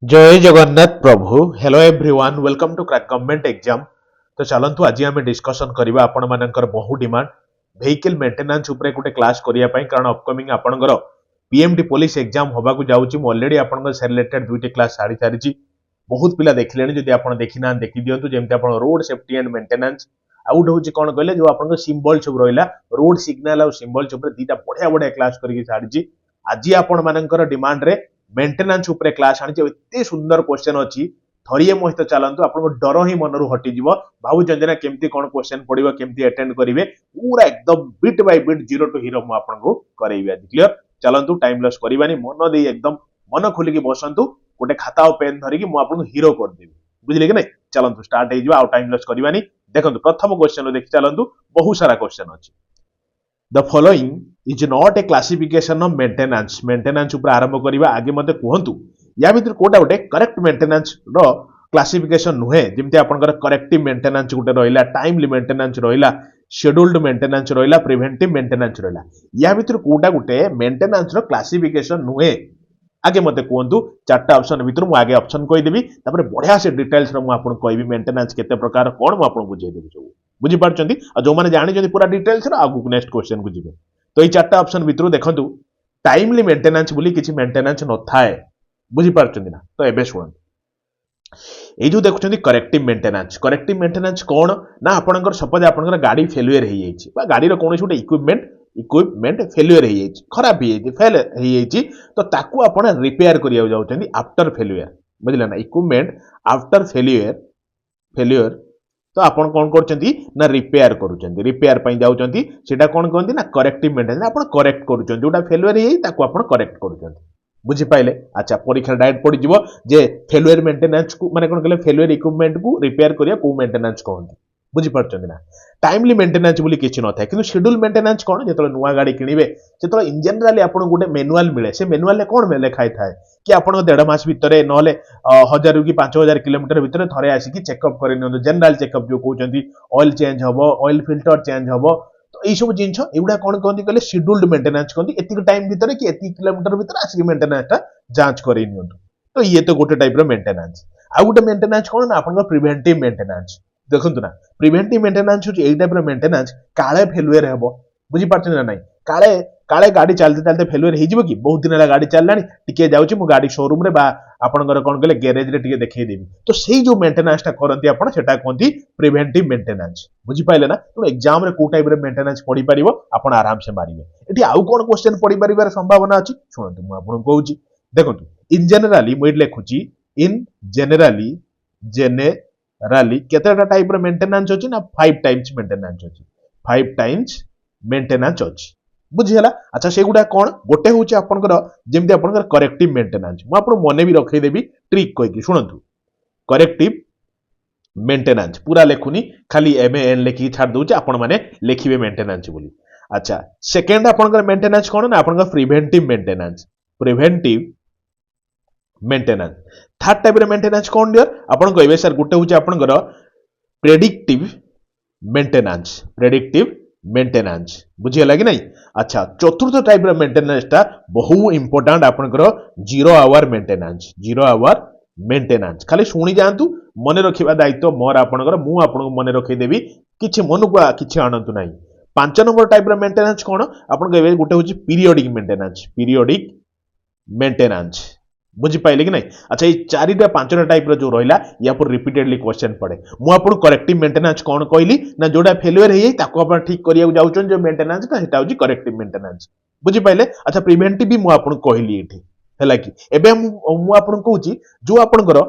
जय जगन्नाथ प्रभु hello everyone welcome to crack government exam. तो चलतु आज आम डिस्कसन करवा आपण मानकर बहु डिमांड व्हीकल मेंटेनेंस उपरे गोटे क्लास करिया पई कारण अपकमिंग आपणकर पीएमटी पुलिस एग्जाम होबा को जाउची मु ऑलरेडी आपणकर से रिलेटेड दुईटी क्लास सारी सारिची बहुत पिला देखिलेनी जदि आपण देखिना देखि दियंतु जेमते आपण road safety and maintenance out होची कोन कहले जो आपणकर सिंबल सब रहिला रोड सिग्नल और सिंबल सब दीटा बढ़िया बढ़िया क्लास करके सारिची आज आपण मानकर डिमांड रे मेंटेनेंस उपरे क्लास आनी एते सुंदर क्वेश्चन अछि थरिए मोहित चलंतु आपन डर ही मनरु हटि जीव भाबु जंजना केमती कोन क्वेश्चन पडिबो केमती अटेंड करिवे पूरा एकदम bit by bit zero to hero मु आपन को करैबे आज क्लियर चलंतु टाइम लॉस करिवानी मन दे एकदम मन खोली के बसंतु गोटे खाता और पेन धरि कि मु आपन हीरो कर देबी बुझिले कि नै चलंतु स्टार्ट हे जीवा आ टाइम लॉस करिवानी देखंतु प्रथम क्वेश्चन देखि चलंतु बहुत सारा क्वेश्चन अछि The following is not a classification of maintenance. Maintenance ऊपर आरंभ करिवा आगे मते कहंतु या भीतर कोटा गोटे करेक्ट मेंटेनेंस रो क्लासिफिकेशन नुहे जेमति आपनकर करेक्टिव मेंटेनेंस गोटे रहिला टाइमली मेंटेनेंस रहिला शेड्यूल्ड मेंटेनेंस रहिला प्रिवेंटिव मेंटेनेंस रहिला या भीतर कोटा गोटे मेंटेनेंस रो क्लासिफिकेशन नुहे आगे मते कहंतु चारटा ऑप्शन भीतर मु आगे ऑप्शन कहि देबी तापर बढ़िया से डिटेल्स रो मु आपन कहबी मेंटेनेंस केते प्रकार कोन मु आपन बुझे देबी सब बुझी पारछंती आ जो माने जानि जदि पूरा डिटेल्स रो आगु नेक्स्ट क्वेश्चन को जिवे तो ये चारटा ऑप्शन भीतर देखंतु टाइमली मेंटेनेंस बोली किछि मेंटेनेंस न थाए बुझी पारछंती ना तो एबे सुन ए जो देखुछंती करेक्टिव मेंटेनेंस कोन ना आपनकर सपोज आपनकर गाड़ी फेलियर हे जाईछि बा गाड़ी रो कोनोसी गोटे इक्विपमेंट फेलियर हे जाईछि खराब हे जाईछि फेल हे जाईछि तो ताकू आपण रिपेयर करिया जाउछंती आफ्टर फेलियर बुझिला ना इक्विपमेंट आफ्टर फेलियर तो आपण कोन करछंती ना रिपेयर करूछंती रिपेयर पई जाउछंती सेटा कोन कहंती ना करेक्टिव मेंटेनेंस आपण करेक्ट करूछंती ओटा फेलियर हे ताकू आपण करेक्ट करूछंती बुझी पाइले अच्छा परीक्षा डायरेक्ट पड़ी जीवो जे फेलियर मेंटेनेंस को माने कोन कहले फेलियर इक्विपमेंट को रिपेयर करिया को मेंटेनेंस कहंती बुझी पारछंती ना टाइमली मेंटेनेंस बोली किछि न थाए किंतु शेड्यूल मेंटेनेंस कोन जेतले नुवा गाड़ी किनिबे सेतले इन जनरली आपण गोटे मैनुअल मिले से मैनुअल ले कोन मिले खाइ थाए कि आपण 1.5 मास भितरे नहले 1000 कि 5000 किलोमीटर भितरे थरे आसी कि चेकअप करि नियंतु जनरल चेकअप जो कहउचंती ऑयल चेंज हबो ऑयल फिल्टर चेंज हबो तो एई सब जिंस एउडा कोन कहंती कहले शेड्यूल्ड मेंटेनेंस कहंती एतिक टाइम भितरे कि एतिक किलोमीटर भितरे आसी मेंटेनेंस ता जांच करि नियंतु तो ये तो गोटे टाइप रो मेंटेनेंस आ गोटे मेंटेनेंस कोन ना आपण प्रिवेंटिव मेंटेनेंस देखंतु ना प्रिवेंटिव मेंटेनेंस होची एई टाइप रो मेंटेनेंस काळे फेलुअर हेबो बुझी पारछन ना नाही काळे गाड़ी चलते चलते फेलुअर हे जिवो कि बहुत दिन ला गाड़ी चललानी टिके जाउची मु गाड़ी शोरूम रे बा आपनकर कोन कहले गैरेज रे टिके देखै देबी तो सेही जो मेंटेनेंस ता करंती आपण सेटा कोंती प्रिवेंटिव मेंटेनेंस बुझी पाइले ना तो एग्जाम रे को टाइप रे मेंटेनेंस पड़ी परिबो आपण आराम से मारिबे एठी आउ कोन क्वेश्चन पड़ी परिबार संभावना अछि सुनंतु मु आपन कहूची देखंतु इन जनरली मु इट लेखुची इन जनरली केतेटा टाइप रे मेंटेनेंस अछि ना 5 टाइम्स मेंटेनेंस अछि 5 टाइम्स मेंटेनेंस अछि बुझिला अच्छा सेगुडा कोन गोटे होची आपनकर जेमति आपनकर करेक्टिव मेंटेनेंस मु आपन मने भी रखै देबी ट्रिक कहि कि सुनंतु करेक्टिव मेंटेनेंस पूरा लेखुनी खाली एमएन लेखि छाड़ दोचे आपन माने लेखिबे मेंटेनेंस बोली अच्छा सेकंड आपनकर मेंटेनेंस कोन ना आपनकर प्रिवेंटिव मेंटेनेंस थर्ड टाइप रे मेंटेनेंस कोन डियर आपन कहबे सर गोटे होची आपनकर प्रेडिक्टिव मेंटेनेंस बुझिला कि नहीं अच्छा चतुर्थ टाइप रे मेंटेनेंस ता बहु इंपोर्टेंट आपनकर 0 आवर मेंटेनेंस खाली सुनी जानतु मने रखिबा दायित्व मोर आपनकर मु आपन मने रखै देबी किछि मन को किछि आनंतु नाही 5 नंबर टाइप रे मेंटेनेंस कोन आपन कहबे गोटे होची पीरियोडिक मेंटेनेंस बुझी पाइले कि नहीं अच्छा ये चारिटा पांचटा टाइप रो जो रहिला या पर रिपीटेडली क्वेश्चन पड़े मु आपन करेक्टिव मेंटेनेंस कोन कहली ना जोडा फेलियर हे ताको अपन ठीक करिया जाउचन जो मेंटेनेंस ता हेटा होची करेक्टिव मेंटेनेंस बुझी पाइले अच्छा प्रिवेंटिव भी मु आपन कहली एठी हैला कि एबे मु आपन कहूची जो आपनकर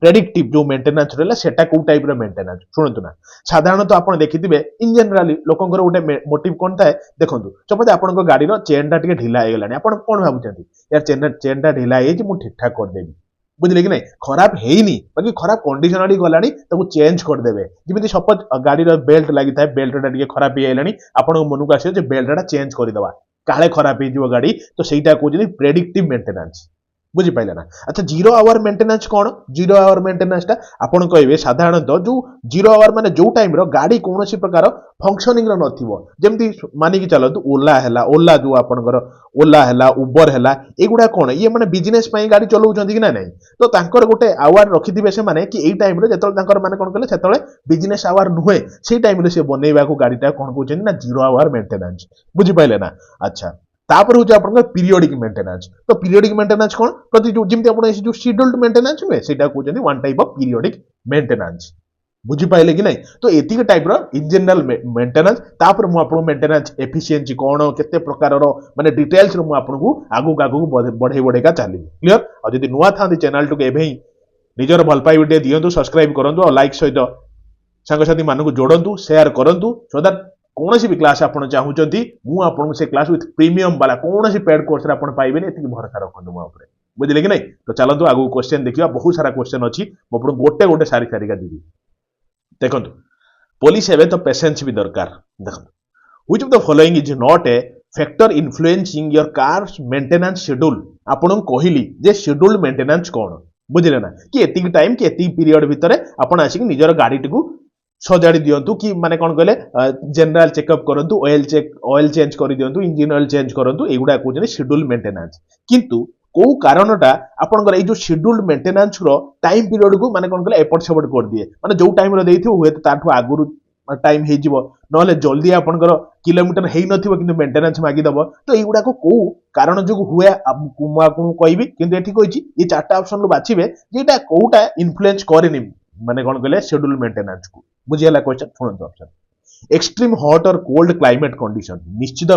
प्रेडिक्टिव जो मेंटेनेंस रहला सेटा को टाइप रो मेंटेनेंस सुनंतु ना साधारणतः आपण देखिथिबे इन जनरली लोकंकर गोटे मोटिव कोन थाए देखंतु सपोज आपनको गाड़ी रो चेन टा टिके ढिला हे गलानी आपण कोन भाबुचंती यार चेन टा ढिला हे जे मु ठीक ठाक कर देबी बुझले कि नहीं खराब हेइनी बाकी खराब कंडीशन आडी गलानी ताको चेंज कर देबे जेमिति सपोज गाड़ी रो बेल्ट लागि थाए बेल्ट टा टिके खराब हे गलानी आपण मनु का जे बेल्ट टा चेंज करि दवा काले खराब हे जिवो गाड़ी तो सेटा कहउजनी प्रेडिक्टिव मेंटेनेंस बुझिपारे ना अच्छा जीरो आवर मेंटेनेंस कौन जीरो आवर मेंटेनेंस टा आपण कहबे साधारणतः जो जीरो आवर माने जो टाइम रो गाड़ी कौन प्रकार फंक्शनिंग रो नथिबो जेमती मानि कि चलतु ओला हैला ओला जो आपनकर ओला हैला उबर हैला एगुडा कौन ये माने बिजनेस पई गाड़ी चलाउछंती कि ना नहीं तो तांकर गोटे आवर रखिथिबे से माने कि एई टाइम रे जेतल तांकर माने कोन कहले सेतले बिजनेस आवर नुहे सेई टाइम रे से बनेइबा को गाड़ीटा कोन कहउछन ना जीरो आवर मेंटेनेंस बुझि पाइले ना अच्छा तापर हूँ आप पीरियोडिक मेंटेनेंस तो पीरियोडिक मेंटेनेंस कौन प्रति जो जिमती आप जो शेड्यूल्ड मेंटेनेंस हुए सेटा कहते one type of periodic maintenance बुझिपारे कि नहीं तो एतिक टाइप रो इन जनरल मेंटेनेंस तापर मु आपन मेंटेनेंस एफिशिएंसी कौन केते प्रकार रो माने डिटेल्स रो मु आपन को आगु आगु बढ़े बढ़ेगा चली क्लियर और जदि नुआ थांदी चैनल टू एबे ही निजर भल पाई वीडियो दियंतु सब्सक्राइब करंतु और लाइक सहित सांगसाथी मानकु जोड़ंतु शेयर करंतु सो दैट कौन भी क्लास आपन चाहूचंती मु आपन से क्लास विथ प्रीमियम वाला कौन सी पेड कोर्स रे आपन पाइबेनी एतिक भरोसा रखंतु मो ऊपर बुझिले कि नहीं तो चलंतु आगु क्वेश्चन देखिबा बहुत सारा क्वेश्चन अछि मो आपन गोटे गोटे सारी सारिका दिबी देखंतु पुलिस हेबे तो पेशेंस भी दरकार देखंतु which of the following is not a factor influencing your cars maintenance schedule आपन कहली जे शेड्यूल मेंटेनेंस कौन बुझिले ना कि एतिक टाइम कि एतिक पीरियड भितरे आपन आसिक निजर गाड़ी टिकु सजाड़ी दियंतु कि माने कोन कहले जनरल चेकअप करंतु ऑयल चेंज करि दियंतु इंजन ऑयल चेंज करंतु एगुडा कहउछन शेड्यूल मेंटेनेंस किंतु को कारणटा आपनकर ए जो शेड्यूल मेंटेनेंस रो टाइम पीरियड को माने कोन कहले एपट सेपट कर दिए माने जो टाइम रो देइथियो हुए ताठु आगुरु टाइम हे जिवो नले जल्दी आपनकर किलोमीटर हेई नथिबो किंतु मेंटेनेंस मागी दबो तो एगुडा को कारण जो हुए कुमा को कहबी किंतु एठी कहिछि ये चारटा ऑप्शन रो बाछिबे जेटा कोउटा इन्फ्लुएंस करेनि माने कोन कहले शेड्यूल मेंटेनेंस को बुझियला क्वेश्चन सुनंतु ऑप्शन एक्सट्रीम हॉट और कोल्ड क्लाइमेट कंडीशन निश्चित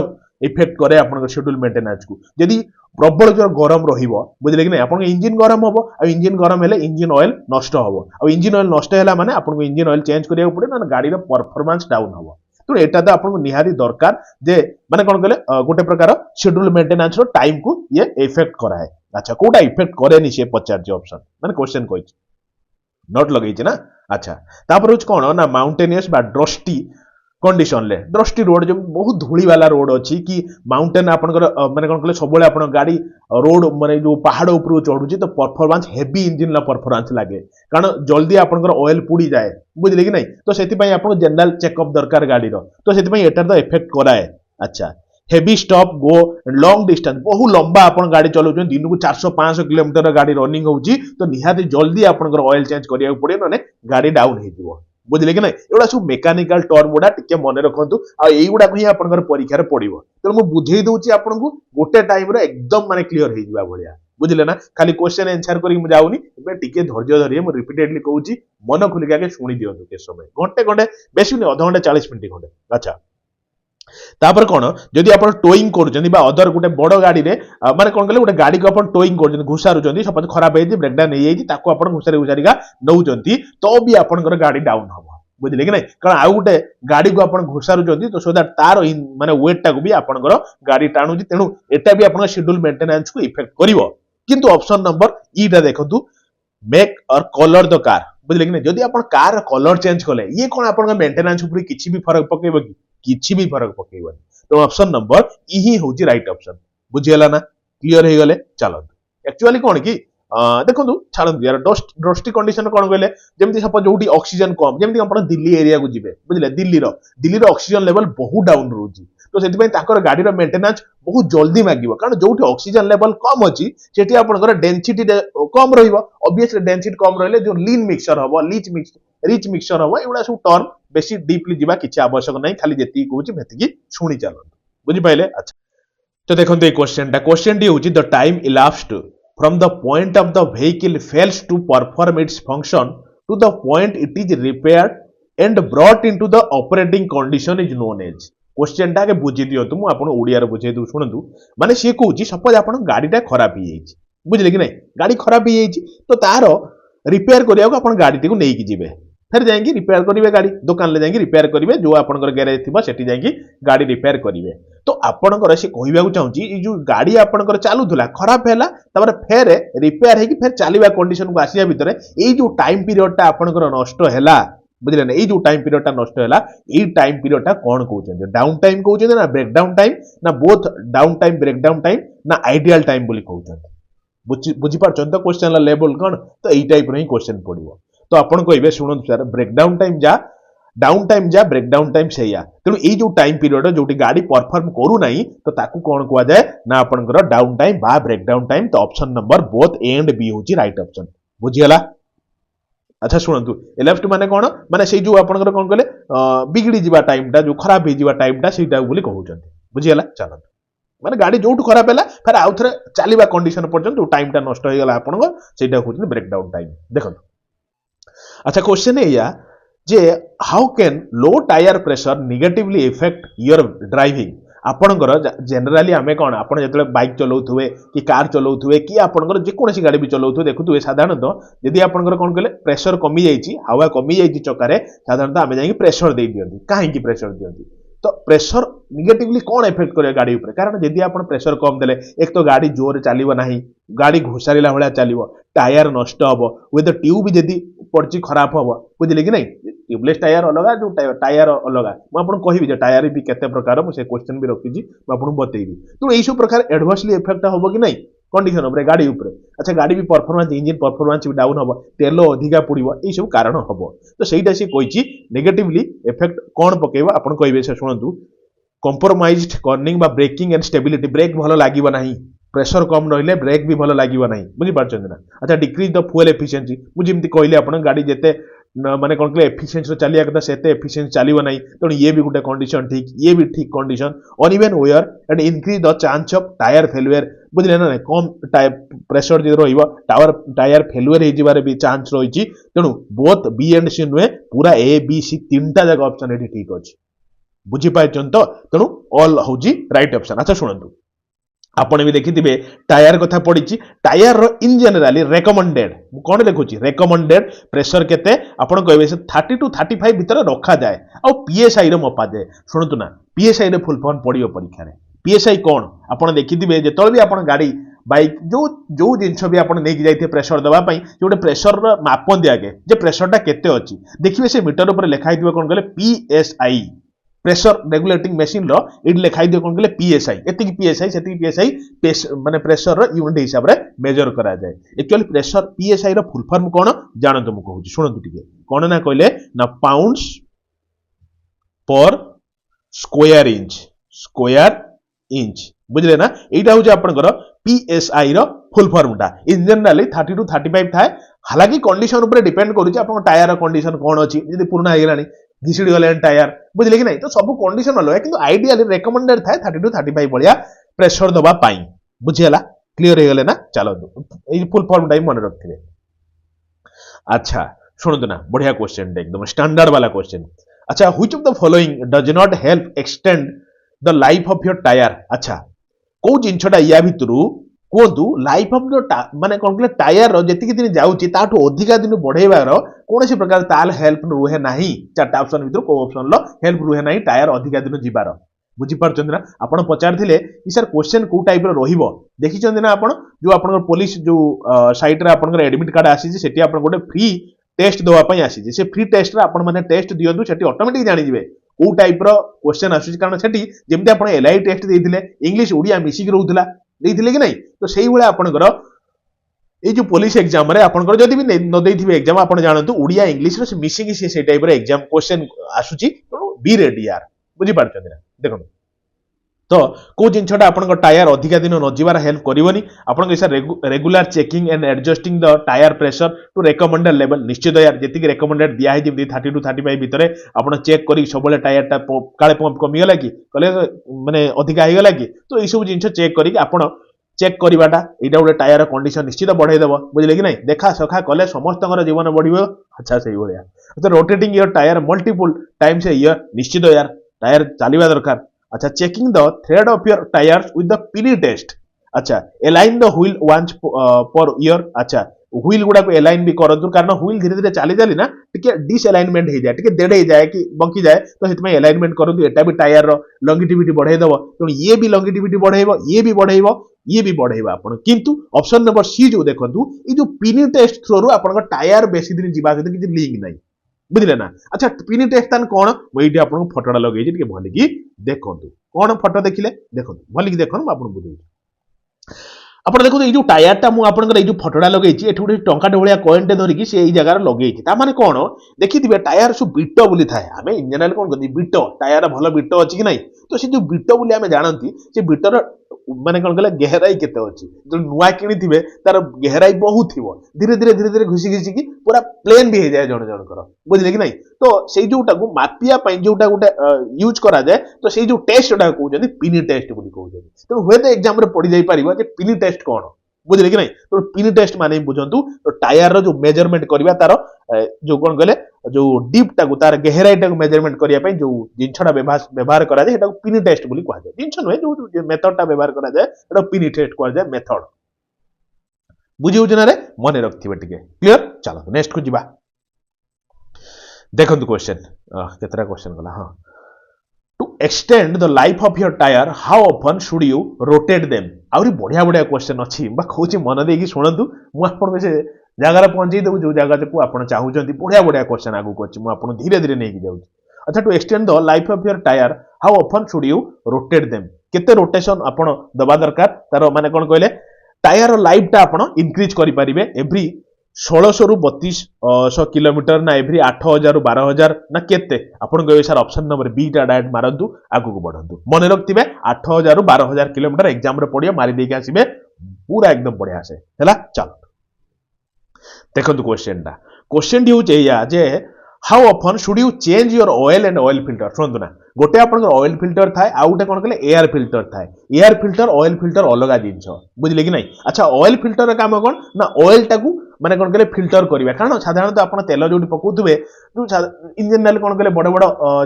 इफेक्ट करे आपन शेड्यूल मेंटेनेंस को यदि प्रबल जो गरम रहिबो बुझिले कि नै आपन इंजन गरम होबो आ इंजन गरम हेले इंजन ऑयल नष्ट होबो आ इंजन ऑयल नष्ट हैला माने आपन इंजन ऑयल चेंज करिया पड़े ना गाड़ी रो परफॉर्मेंस डाउन होबो तो एटा तो आपन निहारी दरकार जे माने कोन कहले गोटे प्रकार शेड्यूल मेंटेनेंस रो टाइम को ये इफेक्ट कराए अच्छा कोटा इफेक्ट करेनी से पचार जे ऑप्शन माने क्वेश्चन कहि नॉट लगेछि ना अच्छा तापर होच कोन ना माउंटेनियस बा ड्रस्टी कंडीशन ले ड्रस्टी रोड जो बहुत धूली वाला रोड अछि कि माउंटेन आपनकर माने कोन कहले सब बेले आपन गाड़ी रोड माने जो पहाड़ ऊपर चढुची तो परफॉर्मेंस हेवी इंजन ला परफॉर्मेंस लागे कारण जल्दी आपनकर ऑयल पुडी जाए बुझले कि नहीं तो सेति पई आपन जनरल चेकअप दरकार गाड़ी रो तो सेति पई एटर द इफेक्ट कराए अच्छा heavy stop go long distance बहु लंबा आपन गाड़ी चलाउछन दिन को 400-500 किलोमीटर गाड़ी रनिंग होउची तो निहाती जल्दी आपनकर ऑयल चेंज करिया पड़े नने गाड़ी डाउन हे जिवो बुझले कि नहीं एगुडा सब मेकानिकल टर्म गुडा टिके मन रखंतु आ एगुडा को ही आपनकर परीक्षा रे पड़िबो तो मु बुझेई दउची आपन को गोटे टाइम रे एकदम माने क्लियर हे जिबा भलिया बुझले ना खाली क्वेश्चन आंसर करी मु जाउनी बे टिके धैर्य धरिए मु रिपीटेडली कहूची मन खुली के सुनी दियंतु के समय घंटे घंटे बेसी नहीं आधा घंटे 40 मिनिट घंटे अच्छा तापर कोन जदि आपण टोइंग करूचंदी बा अदर गुटे बड़ गाड़ी रे माने कोन कहले गुटे गाड़ी को आपण टोइंग करूचंदी घुसारुचंदी सपोज खराब हेजी ब्रेकडाउन हे जाई ताको आपण घुसारी घुसारीका नउचंदी तो भी आपनकर गाड़ी डाउन हबो बुझले कि नहीं कारण आउ गुटे गाड़ी को आपण घुसारुचंदी तो सो दैट तार माने वेट टाको भी आपनकर गाड़ी टाणुची तेनु एटा भी आपण शेड्यूल मेंटेनेंस को इफेक्ट करिवो किंतु ऑप्शन नंबर ई टा देखंतु मेक और कलर द कार बुझले कि नहीं जदि आपण कार कलर चेंज कले ये कोन आपण मेंटेनेंस ऊपर किछि भी फरक पकेबो कि किछि भी फरक पकेबो तो ऑप्शन नंबर ई ही होची राइट ऑप्शन बुझियला ना क्लियर हे गले चलो एक्चुअली कोन कि देखंतु छाड़न यार डस्टी कंडीशन कोन कहले जेमति सपोज जोटी ऑक्सीजन कम जेमति आपण दिल्ली एरिया को जिवे बुझले दिल्ली रो ऑक्सीजन लेवल बहुत डाउन रहउची तो सेति पई ताकर गाड़ी रो मेंटेनेंस बहुत जल्दी मागिबो कारण जोटी ऑक्सीजन लेवल कम अछि सेठी आपनकर डेंसिटी कम रहिबो ऑब्वियसली डेंसिटी कम रहले जो लीन मिक्सचर हबो रिच मिक्सचर हबो एउडा सब टर्म बेसी डीपली जिबा किछि आवश्यक नै खाली जेति कहूची भेतिकी सुनी चलो बुझि पाइले अच्छा तो देखंतु ए क्वेश्चन डी होची the time elapsed from the point of the vehicle fails to perform its function to the point it is repaired and brought into the operating condition is known as question टा के बुझी दियो तुम आपण ओडिया रे बुझे दउ सुनंतु माने से कहूची सपोज आपण गाड़ीटा खराब ही जाईची बुझले कि नहीं गाड़ी खराब ही जाईची तो तारो रिपेयर करिया को आपण गाड़ी टी को नेकी जिवे फिर जाएंगे रिपेयर करिवे गाड़ी दुकान ले जाएंगे रिपेयर करिवे जो आपनकर गैरेज थिबा सेठी जाएंगे गाड़ी रिपेयर करिवे तो आपनकर से कहइबा को चाहूची ई जो गाड़ी आपनकर चालुथला खराब हैला तबर फेर रिपेयर हे कि फेर चालीबा कंडीशन को आसिया भितरे ए जो टाइम पीरियड टा आपनकर नष्ट हैला बुझले ना ए जो टाइम पीरियड टा नष्ट हैला ए टाइम पीरियड टा कोन कहउछन डाउन टाइम कहउछन ना ब्रेकडाउन टाइम ना both down time breakdown time ना आइडियल टाइम बोली कहउछन बुझी पारछन तो क्वेश्चन लेवल कौन तो एई टाइप रो ही क्वेश्चन पड़िबो तो आपण कहबे सुनन सर ब्रेकडाउन टाइम जा डाउन टाइम जा ब्रेकडाउन टाइम सेया तेणु एई जो टाइम पीरियड जोटी गाड़ी परफॉर्म करू नाही तो ताकू कोन कुआ जाय ना आपनकर डाउन टाइम बा ब्रेकडाउन टाइम तो option number both A and B होची राइट ऑप्शन बुझियला अच्छा शुणु लेफ्ट माने कौन माने से जो आपनकर कोन कहले बिगड़ी जीवा टाइम टा जो खराब हो जीवा टाइम टा सेटा बोली कहउचन बुझियला चलो माने गाड़ी जोटू खराब हैला फिर आउ थरे चलीबा कंडीशन पर्यंत जो टाइम टा नष्ट हो गला आपनकर सेटा होची ब्रेकडाउन टाइम देखो अच्छा क्वेश्चन है या जे how can low tyre pressure negatively affect your driving आपणकर जनरली आमे कौन आपण जतले बाइक चलाउथुवे कि कार चलाउथुवे कि आपणकर जे कोनसी गाड़ी भी चलाउथुवे देखुथुवे साधारणतः यदि आपणकर कोन कहले प्रेशर कमी जाईची हवा कमी जाईची चकारे साधारणतः आमे जाई प्रेशर दे दियंती काहे कि प्रेशर दियंती तो प्रेशर नेगेटिवली कौन इफेक्ट करे गाड़ी ऊपर कारण यदि आपण प्रेशर कम देले एक तो गाड़ी जोर चलिबो नाही गाड़ी घोषारिला भलिया चलिबो टायर नष्ट हबो विद ट्यूब जदि पड़ची खराब हबो बुझिले कि नहीं ट्यूबलेस टायर अलगा जो टायर अलगा मु आपन कहिबि जे टायर भी केते प्रकार मु से क्वेश्चन भी रखिजी मु आपन बतेइबी तो एई सब प्रकार एडवर्सली इफेक्ट हबो कि नहीं कंडीशन ऊपर गाड़ी ऊपर अच्छा गाड़ी भी परफॉर्मेंस इंजन परफॉर्मेंस भी डाउन हबो तेल अधिका पुड़िबो एई सब कारण हबो तो सेईटा से कहिची नेगेटिवली इफेक्ट कोन पकेबो आपन कहिबे से सुनंतु कंप्रोमाइज्ड कर्निंग बा ब्रेकिंग एंड स्टेबिलिटी ब्रेक भलो लागिबो नाही प्रेशर कम रहिले ब्रेक भी भलो लागिबो नाही बुझी पारछन ना अच्छा डिक्रीज द फ्यूल एफिशिएंसी मु जेमति कहले आपन गाड़ी जेते माने कोन के एफिशिएंसी चलिया कथा सेते एफिशिएंसी चलिबो नाही तो ये भी गुटे कंडीशन ठीक ये भी ठीक condition uneven wear and increase the chance of tyre failure बुझले ना कम प्रेशर जे रहिबो टायर फेल्युअर हे जिबारे भी चांस रहिची तेनु बोथ बी एंड सी नुए पूरा ए बी सी तीनटा जगह ऑप्शन एठी ठीक अछि बुझी पाइछन तो तेनु ऑल होजी राइट ऑप्शन अच्छा सुनंतु आपण भी देखिथिबे टायर कथा पडिची टायर रो इन जनरली रेकमेंडेड कोन लिखुची रेकमेंडेड प्रेशर केते आपण कहबे से 30 टू 35 भीतर रखा जाए आ पीएसआई रो मपा जाए सुनतु ना पीएसआई रो फुल फॉर्म पडियो परीक्षा रे पीएसआई कोन आपण देखिथिबे जेतल भी आपण गाड़ी बाइक जो जो जिनस भी आपण नेकी जाइथे प्रेशर दबा पई जोटे प्रेशर रो मापन दियागे जे प्रेशर टा केते अछि देखिबे से मीटर ऊपर लिखा हितबे कोन कहले पीएसआई प्रेशर रेगुलेटिंग मशीन रो इड लिखाई दियो कोन कहले पीएसआई एतिकी पीएसआई सेतिकी पीएसआई माने प्रेशर रो यूनिट हिसाब रे मेजर करा जाए एक्चुअली प्रेशर पीएसआई रो फुल फॉर्म कोन जानतो मु कहूची सुनंतु टिके कोन ना कहले ना पाउंड्स पर स्क्वायर इंच बुझले ना एटा होची आपनकर पीएसआई रो फुल फॉर्म टा इन जनरली 30 टू 35 थाए हालांकि कंडीशन ऊपर डिपेंड करूची आपन टायर रो कंडीशन कोन अछि यदि पुराना हे गेलानी घिसिडी गले टायर बुझले कि नहीं तो सब कंडीशन अलग किंतु आइडियली रेकमेंडेड थाए 30 टू 35 बलिया प्रेशर दबा पाई बुझियला क्लियर हे गले ना चलो ए फुल फॉर्म टाइम मन रखथिबे अच्छा सुनतु ना बढ़िया क्वेश्चन एकदम स्टैंडर्ड वाला क्वेश्चन अच्छा which of the following does not help extend the life of your tyre अच्छा को जिंछटा या भितरु कोदु लाइफ ऑफ द माने कोन के टायर रो जति दिन जाउची ताठो अधिका दिन बढ़ेबार कोनसी प्रकार ताल हेल्प रुहे नाही चारटा ऑप्शन भितर को ऑप्शन लो हेल्प रुहे नाही टायर अधिका दिन जिबार बुझी पारछन ना आपण पचार थिले ई सर क्वेश्चन को टाइप रो रहिबो देखि छन ना आपण जो आपण पुलिस जो साइट रे आपण एडमिट कार्ड आसी जे सेठी आपण गोटे फ्री टेस्ट दवा पई आसी जे से फ्री टेस्ट रे आपण माने टेस्ट दियंतु सेठी ऑटोमेटिक जानि जिवे को टाइप रो क्वेश्चन आसी कारण सेठी जेमते आपण एलआई टेस्ट देथिले इंग्लिश ओडिया मिसिक रहउतला देथिले कि नहीं तो सेही बेले आपनकर ए जो पुलिस एग्जाम रे आपनकर जदि भी न देथिबे एग्जाम आपण जानतु ओडिया इंग्लिश रो मिसिंग से टाइप रे एग्जाम क्वेश्चन आसुची तो बी रेडी यार बुझी पारछन ना देखो तो को जिनछटा आपन टायर अधिका दिन न जीवार हेल्प करिवनी आपन के regular checking and adjusting the tyre pressure to recommended level निश्चित यार जेति के रेकमेंडेड दिया है जेमि 30 टू 35 भितरे आपन चेक करी सबले टायर टा काळे पंप कमी गेला कि कले माने अधिका हे गेला कि तो ई सब जिंस चेक करी आपन चेक करवाटा एटा गोटे टायर कंडीशन निश्चित बढ़ाई देबो बुझले कि नहीं देखा सखा कले समस्त जीवन बढ़िबो अच्छा सही भलिया तो rotating your tyre multiple times a year निश्चित यार टायर चलीबा दरकार अच्छा checking the tread of your tyres with the penny test अच्छा align the wheel once per year अच्छा व्हील गुडा को अलाइन भी करदु कारण व्हील धीरे धीरे चली चली ना टिके डिसअलाइनमेंट हो जाए टिके देड़ हो जाए कि बंकी जाए तो सेतमे अलाइनमेंट करदु एटा भी टायर रो लॉन्गिटिविटी बढ़ाई देबो तो ये भी लॉन्गिटिविटी बढ़ाइबो ये भी बढ़ाइबो आपण किंतु ऑप्शन नंबर सी जो देखंतु ई जो पिनी टेस्ट थ्रू रो आपण टायर बेसी दिन जीवा सहित किछि लिंक नाही बुझले ना अच्छा पिनी टेस्ट तान कोन ओइटी आपण फोटोडा लगै जे टिके भली की देखंतु कोन फोटो देखिले देखंतु भली की देखन आपण बुझै ଆପଣ ଦେଖନ୍ତୁ ଏଇ ଯୋଉ ଟାୟାରଟା ମୁଁ ଆପଣଙ୍କର ଏଇ ଯୋଉ ଫଟୋଟା ଲଗେଇଛି ଏଠି ଗୋଟେ ଟଙ୍କାଟେ ଭଳିଆ କଏନଟେ ଧରିକି ସେ ଏଇ ଜାଗାରେ ଲଗେଇଛି ତା ମାନେ କଣ ଦେଖିଥିବେ ଟାୟାର ସବୁ ବିଟ ବୋଲି ଥାଏ ଆମେ ଇଞ୍ଜିନିୟର କଣ କରନ୍ତି ବିଟ ଟାୟାର ଭଲ ବିଟ ଅଛି କି ନାହିଁ ତ ସେ ଯୋଉ ବିଟ ବୋଲି ଆମେ ଜାଣନ୍ତି ସେ ବିଟର ମାନେ କଣ କହିଲେ ଗେହରାଇ କେତେ ଅଛି ଯୋଉ ନୂଆ କିଣିଥିବେ ତାର ଗେହରାଇ ବହୁତ ଥିବ ଧୀରେ ଧୀରେ ଘୁଷି ଘୁଷିକି ପୁରା ପ୍ଲେନ ବି ହେଇଯାଏ ଜଣେ ଜଣଙ୍କର ବୁଝିଲେ କି ନାହିଁ ତ ସେଇ ଯୋଉଟାକୁ ମାପିବା ପାଇଁ ଯୋଉଟା ଗୋଟେ ୟୁଜ କରାଯାଏ ତ ସେଇ ଯୋଉ ଟେଷ୍ଟଟା କହୁଛନ୍ତି ପିନି ଟେଷ୍ଟ ବୋଲି କହୁଛନ୍ତି ତେଣୁ ହୁଏତ ଏକ୍ସାମରେ ପଡି ଯାଇପାରିବ ଯେ ପିନି ଟେଷ୍ଟ କଣ ବୁଝିଲେ କି ନାହିଁ ତେଣୁ ପିନି ଟେଷ୍ଟ ମାନେ ବୁଝନ୍ତୁ ଟାୟାରର ଯୋଉ ମେଜରମେଣ୍ଟ କରିବା ତାର ଯୋଉ କଣ କହିଲେ ଯୋଉ ଡିପଟାକୁ ତାର ଗେହରାଇଟାକୁ ମେଜରମେଣ୍ଟ କରିବା ପାଇଁ ଯୋଉ ଜିନିଷଟା ବ୍ୟବହାର କରାଯାଏ ସେଟାକୁ ପିନି ଟେଷ୍ଟ ବୋଲି କୁହାଯାଏ ଜିନିଷ ନୁହେଁ ଯୋଉ ମେଥଡଟା ବ୍ୟବହାର କରାଯାଏ ସେଟା ପିନି ଟେଷ୍ଟ କୁହାଯାଏ ମେଥଡ ବୁଝି ହଉଛି ନା ରେ ମନେ ରଖିଥିବେ ଟିକେ କ୍ଲିୟର ଚାଲନ୍ତୁ ନେକ୍ସଟ କୁ ଯିବା ଦେଖନ୍ତୁ क्वेश्चन କେତେଟା क्वेश्चन ଗଲା ହଁ to extend the life of your tire how often should you rotate them ଆହୁରି ବଢିଆ ବଢିଆ क्वेश्चन ଅଛି ବା କହୁଛି ମନ ଦେଇକି ଶୁଣନ୍ତୁ ମୁଁ ଆପଣଙ୍କୁ ସେ ଜାଗାରେ ପହଞ୍ଚେଇ ଦେବୁ ଯୋଉ ଜାଗାକୁ ଆପଣ ଚାହୁଁଛନ୍ତି ବଢିଆ ବଢିଆ क्वेश्चन ଆଗକୁ ଅଛି ମୁଁ ଆପଣଙ୍କୁ ଧୀରେ ଧୀରେ ନେଇକି ଯାଉଛି ଆଚ୍ଛା to extend the life of your tire how often should you rotate them କେତେ ରୋଟେସନ ଆପଣ ଦବା ଦରକାର ତାର ମାନେ କଣ କହିଲେ टायर लाइफ टा आपण इंक्रीज करि परिबे एवरी 1600 रु 3200 किलोमीटर ना एवरी 8000 रु 12000 ना केते आपण गयो सर ऑप्शन नंबर बी टा डायरेक्ट मारंतु आगु को बढ़ंतु मने रखथिबे 8000 रु 12000 किलोमीटर एग्जाम रे पडियो मारी देके आसीबे पूरा एकदम बढ़िया से हैला चल देखंतु क्वेश्चन डी होचे या जे how often should you change your oil and oil filter सुनतु ना गोटे आपण ऑयल फिल्टर थाए आ गोटे कोन कहले एयर फिल्टर थाए एयर फिल्टर ऑयल फिल्टर अलगा जिंस बुझिले कि नहीं अच्छा ऑयल फिल्टर काम कोन ना ऑयल टाकू माने कोन कहले फिल्टर करिवा कारण साधारणतः आपण तेल जोटी पकोथुबे जो इंजन नाले कोन कहले बड़ बड़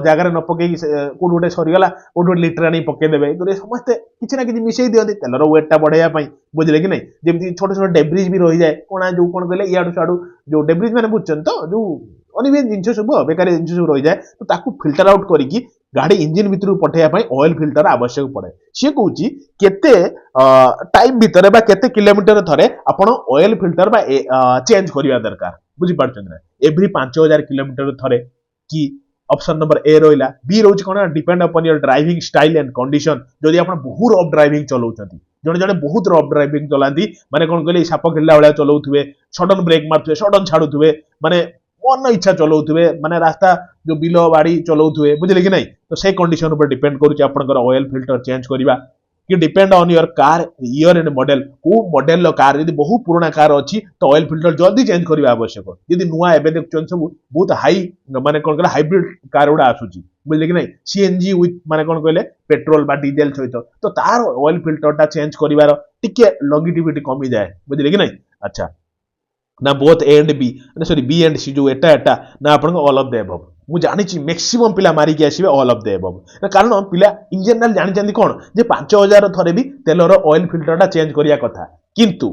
जगह रे न पके कोड गोटे सरी गला कोड गोटे लीटर आनी पके देबे तो समस्त किछि ना किछि मिसई दियंती तेलर वेट टा बढ़ाया पई बुझिले कि नहीं जेमति छोटे छोटे डेब्रिज भी रही जाए कोना जो कोन कहले याडू साडू जो डेब्रिज माने बुझछन तो जो अनिबे जिंस सब बेकारी जिंस सब रही जाए तो ताकू फिल्टर आउट करिकी गाड़ी इंजिन भितर पठाया ऑयल फिल्टर आवश्यक पड़े सी कहूँ केते टाइम भितर बा केते किलोमीटर थरे आपण ऑयल फिल्टर बा चेंज करिया दरकार बुझी पारछन ना एवरी 5000 किलोमीटर थरे कि ऑप्शन नंबर ए रहिला बी रोज कोन depend upon your driving style and condition जदि आपण बहुत रफ ड्राइविंग चलाउछंती जने जने बहुत रफ ड्राइविंग चलांती माने कोन कहले साप खेलला वाला चलाउथुबे सडन ब्रेक मारथुबे सडन छाडुथुबे माने मन इच्छा चलाउथुबे माने रास्ता जो बिलो बाड़ी चलाउथुबे बुझिले कि नहीं तो से कंडीशन ऊपर डिपेंड करूची आपनकर ऑयल फिल्टर चेंज करिवा कि depend on your car year and model को मॉडल लो कार यदि बहुत पुराना कार अछि तो ऑयल फिल्टर जल्दी चेंज करिवा आवश्यक यदि नुआ एबे देखछन सब बहुत हाई माने कोन कहले हाइब्रिड कार उडा आसुची बुझिले कि नहीं सीएनजी विथ माने कोन कहले पेट्रोल बा डीजल सहित तो तार ऑयल फिल्टर टा चेंज करिवार टिके लॉन्गिविटी कमी जाए बुझिले कि नहीं अच्छा ना both A and B sorry B and C जो एटा ना आपण ऑल ऑफ द एबव मु जानि छी मैक्सिमम पिला मारी के आसीबे ऑल ऑफ द एबव ना कारण पिला इन जनरल जानि चंदी कोन जे 5000 थरे भी तेलर ऑयल फिल्टरटा चेंज करिया कथा किंतु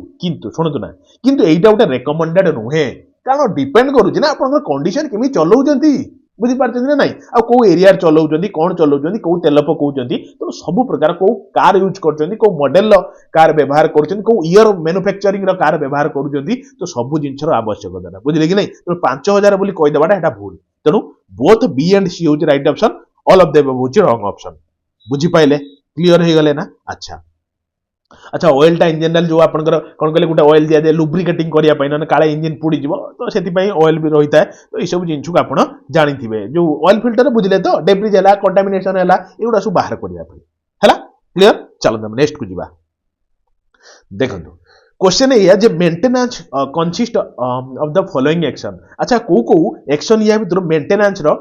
सुनतु ना किंतु एइटा उटा रेकमेंडेड नुहे कारण डिपेंड करूची ना आपण कंडीशन केमी चलाउचंती बुझी पारछन ना नहीं आ को एरिया चलाउचंती कोन चलाउचंती को तेल पकाउचंती तो सब प्रकार को कार यूज करचंती को मॉडल कार व्यवहार करचंती को ईयर मैन्युफैक्चरिंग रो कार व्यवहार करूचंती तो सब जिंसर आवश्यकता बुझिले कि नहीं तो 5000 बोली कहि देबाटा एटा भूल तेनु बोथ बी एंड सी होची right option all of them होची रॉन्ग ऑप्शन बुझी पाइले क्लियर हो गले ना अच्छा ऑयल टा इन जनरल जो आपनकर कोन कहले गुटे ऑयल दिया दे लुब्रिकेटिंग करिया पई न काले इंजन पुडी जिवो तो सेति पई ऑयल भी रहिता तो ई सब जिंसु को आपण जानिथिबे जो ऑयल फिल्टर बुझिले तो डेब्रिज हला कंटामिनेशन हला एउडा सब बाहर करिया पई हला क्लियर चलो हम नेक्स्ट को जिबा देखंतु क्वेश्चन है जे maintenance consist of the following action अच्छा को एक्शन या भीतर मेंटेनेंस रो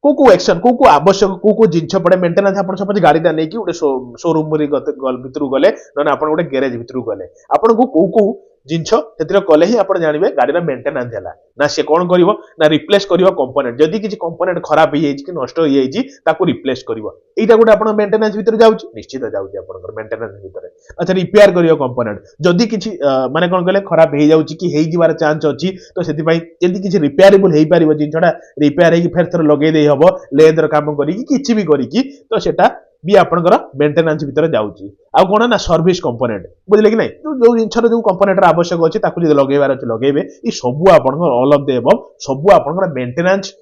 को एक्शन को आवश्यक को जिंस पड़े मेंटेनेंस आपण सपोज गाड़ीटा नै कि गोटे शोरूम रे भीतर गले न आपण गोटे गैरेज भीतर गले आपण को जिंस सेतिर कले ही आपण जानिबे गाड़ीर मेंटेनेंस हला ना से कोन करिवो ना रिप्लेस करिवो कंपोनेंट जदी किछि कंपोनेंट खराब हो जाइछि कि नष्ट हो जाइछि ताको रिप्लेस करिवो एटा गोटे आपण मेंटेनेंस भीतर जाउछि निश्चित जाउछि आपण मेंटेनेंस भीतर अच्छा रिपेयर करिवो कंपोनेंट जदी किछि माने कोन कहले खराब हो जाउछि कि हेइ जिवार चांस अछि तो सेति पई जदी किछि रिपेयरेबल हेइ परिवो जिंसटा रिपेयर हेइ फेर थर लगे देइ हबो लेदर काम करी कि किछि भी करी कि तो सेटा भी आपनकर मेंटेनेंस भीतर जाउछि आ कोन ना सर्विस कंपोनेंट बुझले कि नहीं जो जिंसर जो कंपोनेंट आवश्यक अछि ताकु जदी लगेबार अछि लगेबे ई सब आपनकर ऑल ऑफ द एबव सब आपनकर मेंटेनेंस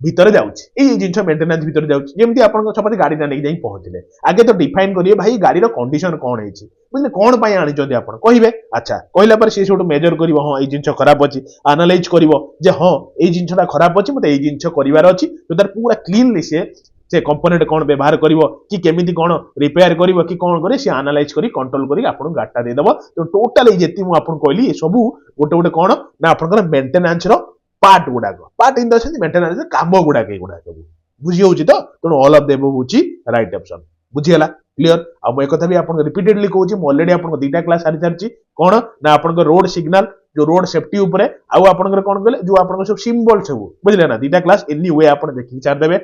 ଭିତରେ ଯାଉଛି ଏଇ ଜିନିଷ ମେଣ୍ଟେନାନ୍ସ ଭିତରେ ଯାଉଛି ଯେମିତି ଆପଣଙ୍କ ସପୋଜ ଗାଡ଼ିଟା ନେଇକି ଯାଇ ପହଞ୍ଚିଲେ ଆଗେ ତ ଡିଫାଇନ୍ କରିବେ ଭାଇ ଗାଡ଼ିର କଣ୍ଡିସନ କ'ଣ ହେଇଛି ବୁଝିଲେ କ'ଣ ପାଇଁ ଆଣିଛନ୍ତି ଆପଣ କହିବେ ଆଚ୍ଛା କହିଲା ପରେ ସିଏ ସେଠୁ ମେଜର କରିବ ହଁ ଏଇ ଜିନିଷ ଖରାପ ଅଛି ଆନାଲାଇଜ କରିବ ଯେ ହଁ ଏଇ ଜିନିଷଟା ଖରାପ ଅଛି ମୋତେ ଏଇ ଜିନିଷ କରିବାର ଅଛି ଯୋଉଟାରେ ପୁରା କ୍ଲିନଲି ସିଏ ସେ କମ୍ପୋନେଣ୍ଟ କ'ଣ ବ୍ୟବହାର କରିବ କି କେମିତି କ'ଣ ରିପେୟାର କରିବ କି କ'ଣ କରିବ ସିଏ ଆନାଲାଇଜ କରି କଣ୍ଟ୍ରୋଲ କରି ଆପଣଙ୍କୁ ଗାଡ଼ିଟା ଦେଇଦେବ ତ ଟୋଟାଲ ଯେତିକି ମୁଁ ଆପଣଙ୍କୁ କହିଲି ଏ ସବୁ ଗୋଟେ ଗୋଟେ କ'ଣ ନା ଆପଣଙ୍କର ମେଣ୍ଟେନାନ୍ସର ପାର୍ଟ ଗୁଡ଼ାକ part in the sense maintenance କାମ ଗୁଡ଼ାକ ଏଗୁଡ଼ା ସବୁ ବୁଝି ହେଉଛି ତ ତେଣୁ ଅଲ୍ ଅଫ୍ ଦେବ ହେଉଛି ରାଇଟ୍ ଅପସନ୍ ବୁଝିଗଲା କ୍ଲିୟର ଆଉ ମୁଁ ଏକଥା ବି ଆପଣଙ୍କୁ ରିପିଟେଡଲି କହୁଛି ମୁଁ ଅଲରେଡି ଆପଣଙ୍କ ଦୁଇଟା କ୍ଲାସ୍ ସାରି ସାରିଛି କ'ଣ ନା ଆପଣଙ୍କ ରୋଡ ସିଗ୍ନାଲ ଯୋଉ ରୋଡ ସେଫ୍ଟି ଉପରେ ଆଉ ଆପଣଙ୍କର କ'ଣ କହିଲେ ଯୋଉ ଆପଣଙ୍କ ସବୁ ସିମ୍ବଲ ସବୁ ବୁଝିଲେ ନା ଦୁଇଟା କ୍ଲାସ୍ ଏନି ୱେ ଆପଣ ଦେଖିକି ଛାଡ଼ିଦେବେ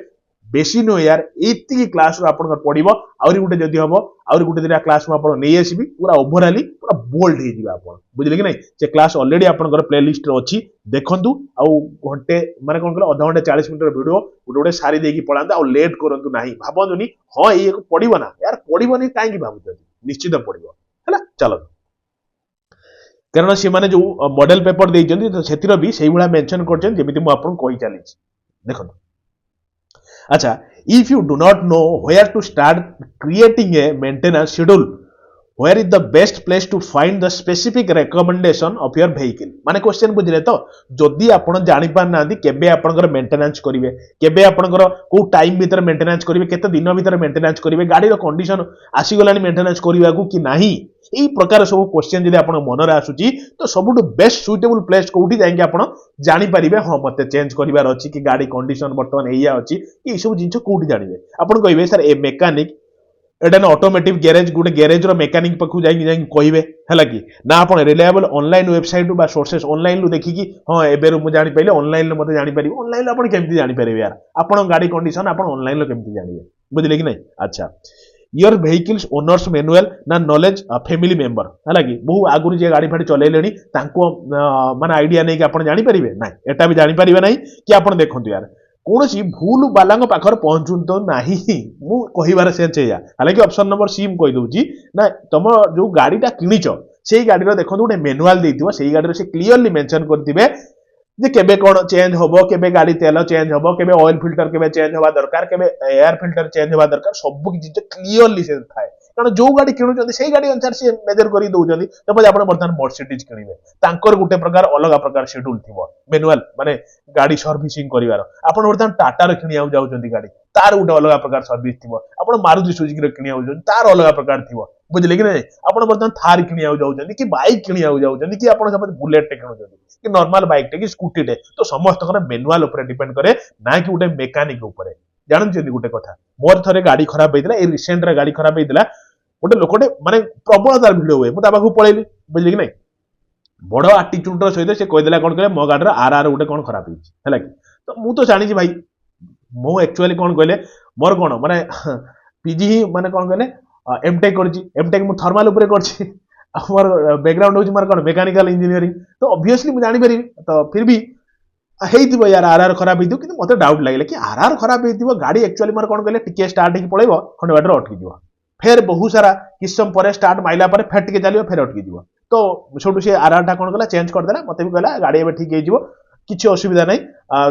ବେଶୀ ନୁହେଁ ୟାର ଏତିକି କ୍ଲାସ୍ ରୁ ଆପଣଙ୍କର ପଡ଼ିବ ଆହୁରି ଗୋଟେ ଯଦି ହବ ଆହୁରି ଗୋଟେ ଦିଟା କ୍ଲାସ୍ ମୁଁ ଆପଣ ନେଇ ଆସିବି ପୁରା ଓଭରାଲି ପୁରା ବୋଲ୍ଡ ହେଇଯିବେ ଆପଣ ବୁଝିଲେ କି ନାହିଁ ସେ କ୍ଲାସ୍ ଅଲରେଡି ଆପଣଙ୍କର ପ୍ଲେ ଲିଷ୍ଟରେ ଅଛି ଦେଖନ୍ତୁ ଆଉ ଘଣ୍ଟେ ମାନେ କ'ଣ କହିଲେ ଅଧଘଣ୍ଟେ 40 ମିନିଟର ଭିଡ଼ିଓ ଗୋଟେ ଗୋଟେ ସାରି ଦେଇକି ପଳାନ୍ତୁ ଆଉ ଲେଟ୍ କରନ୍ତୁ ନାହିଁ ଭାବନ୍ତୁନି ହଁ ଇଏ ପଡ଼ିବ ନା ୟାର ପଡ଼ିବନି କାହିଁକି ଭାବୁଛନ୍ତି ନିଶ୍ଚିତ ପଡ଼ିବ ହେଲା ଚାଲନ୍ତୁ କାରଣ ସେମାନେ ଯୋଉ ମଡେଲ ପେପର ଦେଇଛନ୍ତି ସେଥିର ବି ସେଇଭଳିଆ ମେନସନ କରିଛନ୍ତି ଯେମିତି ମୁଁ ଆପଣଙ୍କୁ କହି ଚାଲିଛି ଦେଖନ୍ତୁ Acha, if you do not know where to start creating a maintenance schedule, where is the best place to find the specific recommendation of your vehicle? माने क्वेश्चन बुझिले तो जदि आपण जानि पार नांदी केबे आपनकर मेंटेनेंस करिवे केबे आपनकर को टाइम भीतर मेंटेनेंस करिवे केते दिन भीतर मेंटेनेंस करिवे गाड़ी रो कंडीशन आसी गलानी मेंटेनेंस करिवा को कि नाही एई प्रकार सब क्वेश्चन जदि आपण मनरे आसुची तो सबुटु बेस्ट सुटेबल प्लेस कोठी जाइके आपण जानि परिबे हां मते चेंज करिवार अछि कि गाड़ी कंडीशन वर्तमान एया अछि कि ई सब जिंस कोठी जानिबे आपण कहिबे सर ए मेकानिक एटा ना ऑटोमेटिव गैरेज गुटे गैरेज रो मेकानिक पाखु जाई कहबे हला कि ना आपण रिलायबल ऑनलाइन वेबसाइट बा सोर्सेस ऑनलाइन लु देखि कि हां एबे रो मु जानि पाइले ऑनलाइन लो मते जानि परिबे ऑनलाइन लो आपण केमति जानि परिबे यार आपण गाड़ी कंडीशन आपण ऑनलाइन लो केमति जानिबे बुझिले कि नहीं अच्छा योर व्हीकल्स ओनर्स मैनुअल ना नॉलेज फैमिली मेंबर हला कि बहु आगुरी जे गाड़ी फाड़ी चलेलेनी तांको माने आईडिया नै कि आपण जानि परिबे ना एटा भी जानि परिबे नै कि आपण देखंतु यार कौन भूल बाला पाखर पहुंचु ना मु कहिबार सेंस एया हालांकि ऑप्शन नंबर सी मु कहि दउची ना तुम जो गाड़ीटा किनिच से गाड़ी देखो गोटे मैनुआल देइथिबो से गाड़ी से क्लियरली मेंशन करथिबे जे केबे कोन चेंज होबो केबे गाड़ी तेल चेंज होबो केबे ऑयल फिल्टर केबे चेंज होबा दरकार केबे एयर फिल्टर चेंज होबा दरकार सब किछि क्लियरली से थाए कारण जो गाड़ी किणुचंदी से गाड़ी अनुसार से मेजर करी दउचंदी तब आपण वर्तमान मर्सिडीज किनिबे तांकर गुटे प्रकार अलग प्रकार शेड्यूल थिबो मैनुअल माने गाड़ी सर्विसिंग करिवार आपण वर्तमान टाटा रो किनिया जाउचंदी गाड़ी तार गुटे अलग प्रकार सर्विस थिबो आपण मारुति सुजुकी रो किनिया जाउचंदी तार अलग प्रकार थिबो बुझले कि नहीं आपण वर्तमान थार किनिया जाउचंदी कि बाइक किनिया जाउचंदी कि आपण सब बुलेट टे किणुचंदी कि नॉर्मल बाइक टे कि स्कूटी टे तो समस्त मैनुअल ऊपर डिपेंड करे ना कि गोटे मेकानिक ऊपर जानछन्ती गोटे कथा मोर थरे गाड़ी खराब हेतिला ए रिसेंट रे गाड़ी खराब हेतिला गोटे लोकटे माने प्रबल तार भिडियो हुए मु ता पाखु पळेली बुझले कि नहीं बड़ आटिट्यूड रो सहित से कहिदेला कोन करे मो गाड़ी आर गोटे कोन खराब हेछि हैला कि तो मु तो जानि भाई मो एक्चुअली कोन कहले मोर कोन माने पीजी ही माने कोन कहले एमटेक करछि एमटेक मु थर्मल ऊपर करछि हमर बैकग्राउंड होछि मार कोन मैकेनिकल इंजीनियरिंग तो ऑब्वियसली मु जानि परिबी तो फिर भी हेइथिबो यार आर खराब हेइथिबो किंतु मते डाउट लागले कि आर खराब हेइथिबो गाड़ी एक्चुअली मार कोन कहले टिके स्टार्ट हेकि पळेबो खंडे बाटर अटकी जिवो फिर बहुत सारा किछ सम परे स्टार्ट माइला परे फेट के चलियो फिर अटकी जिवो तो छोटू से आर टा कोन कहला चेंज कर देला मते भी कहला गाड़ी एबे ठीक हेइजिवो किछि असुविधा नै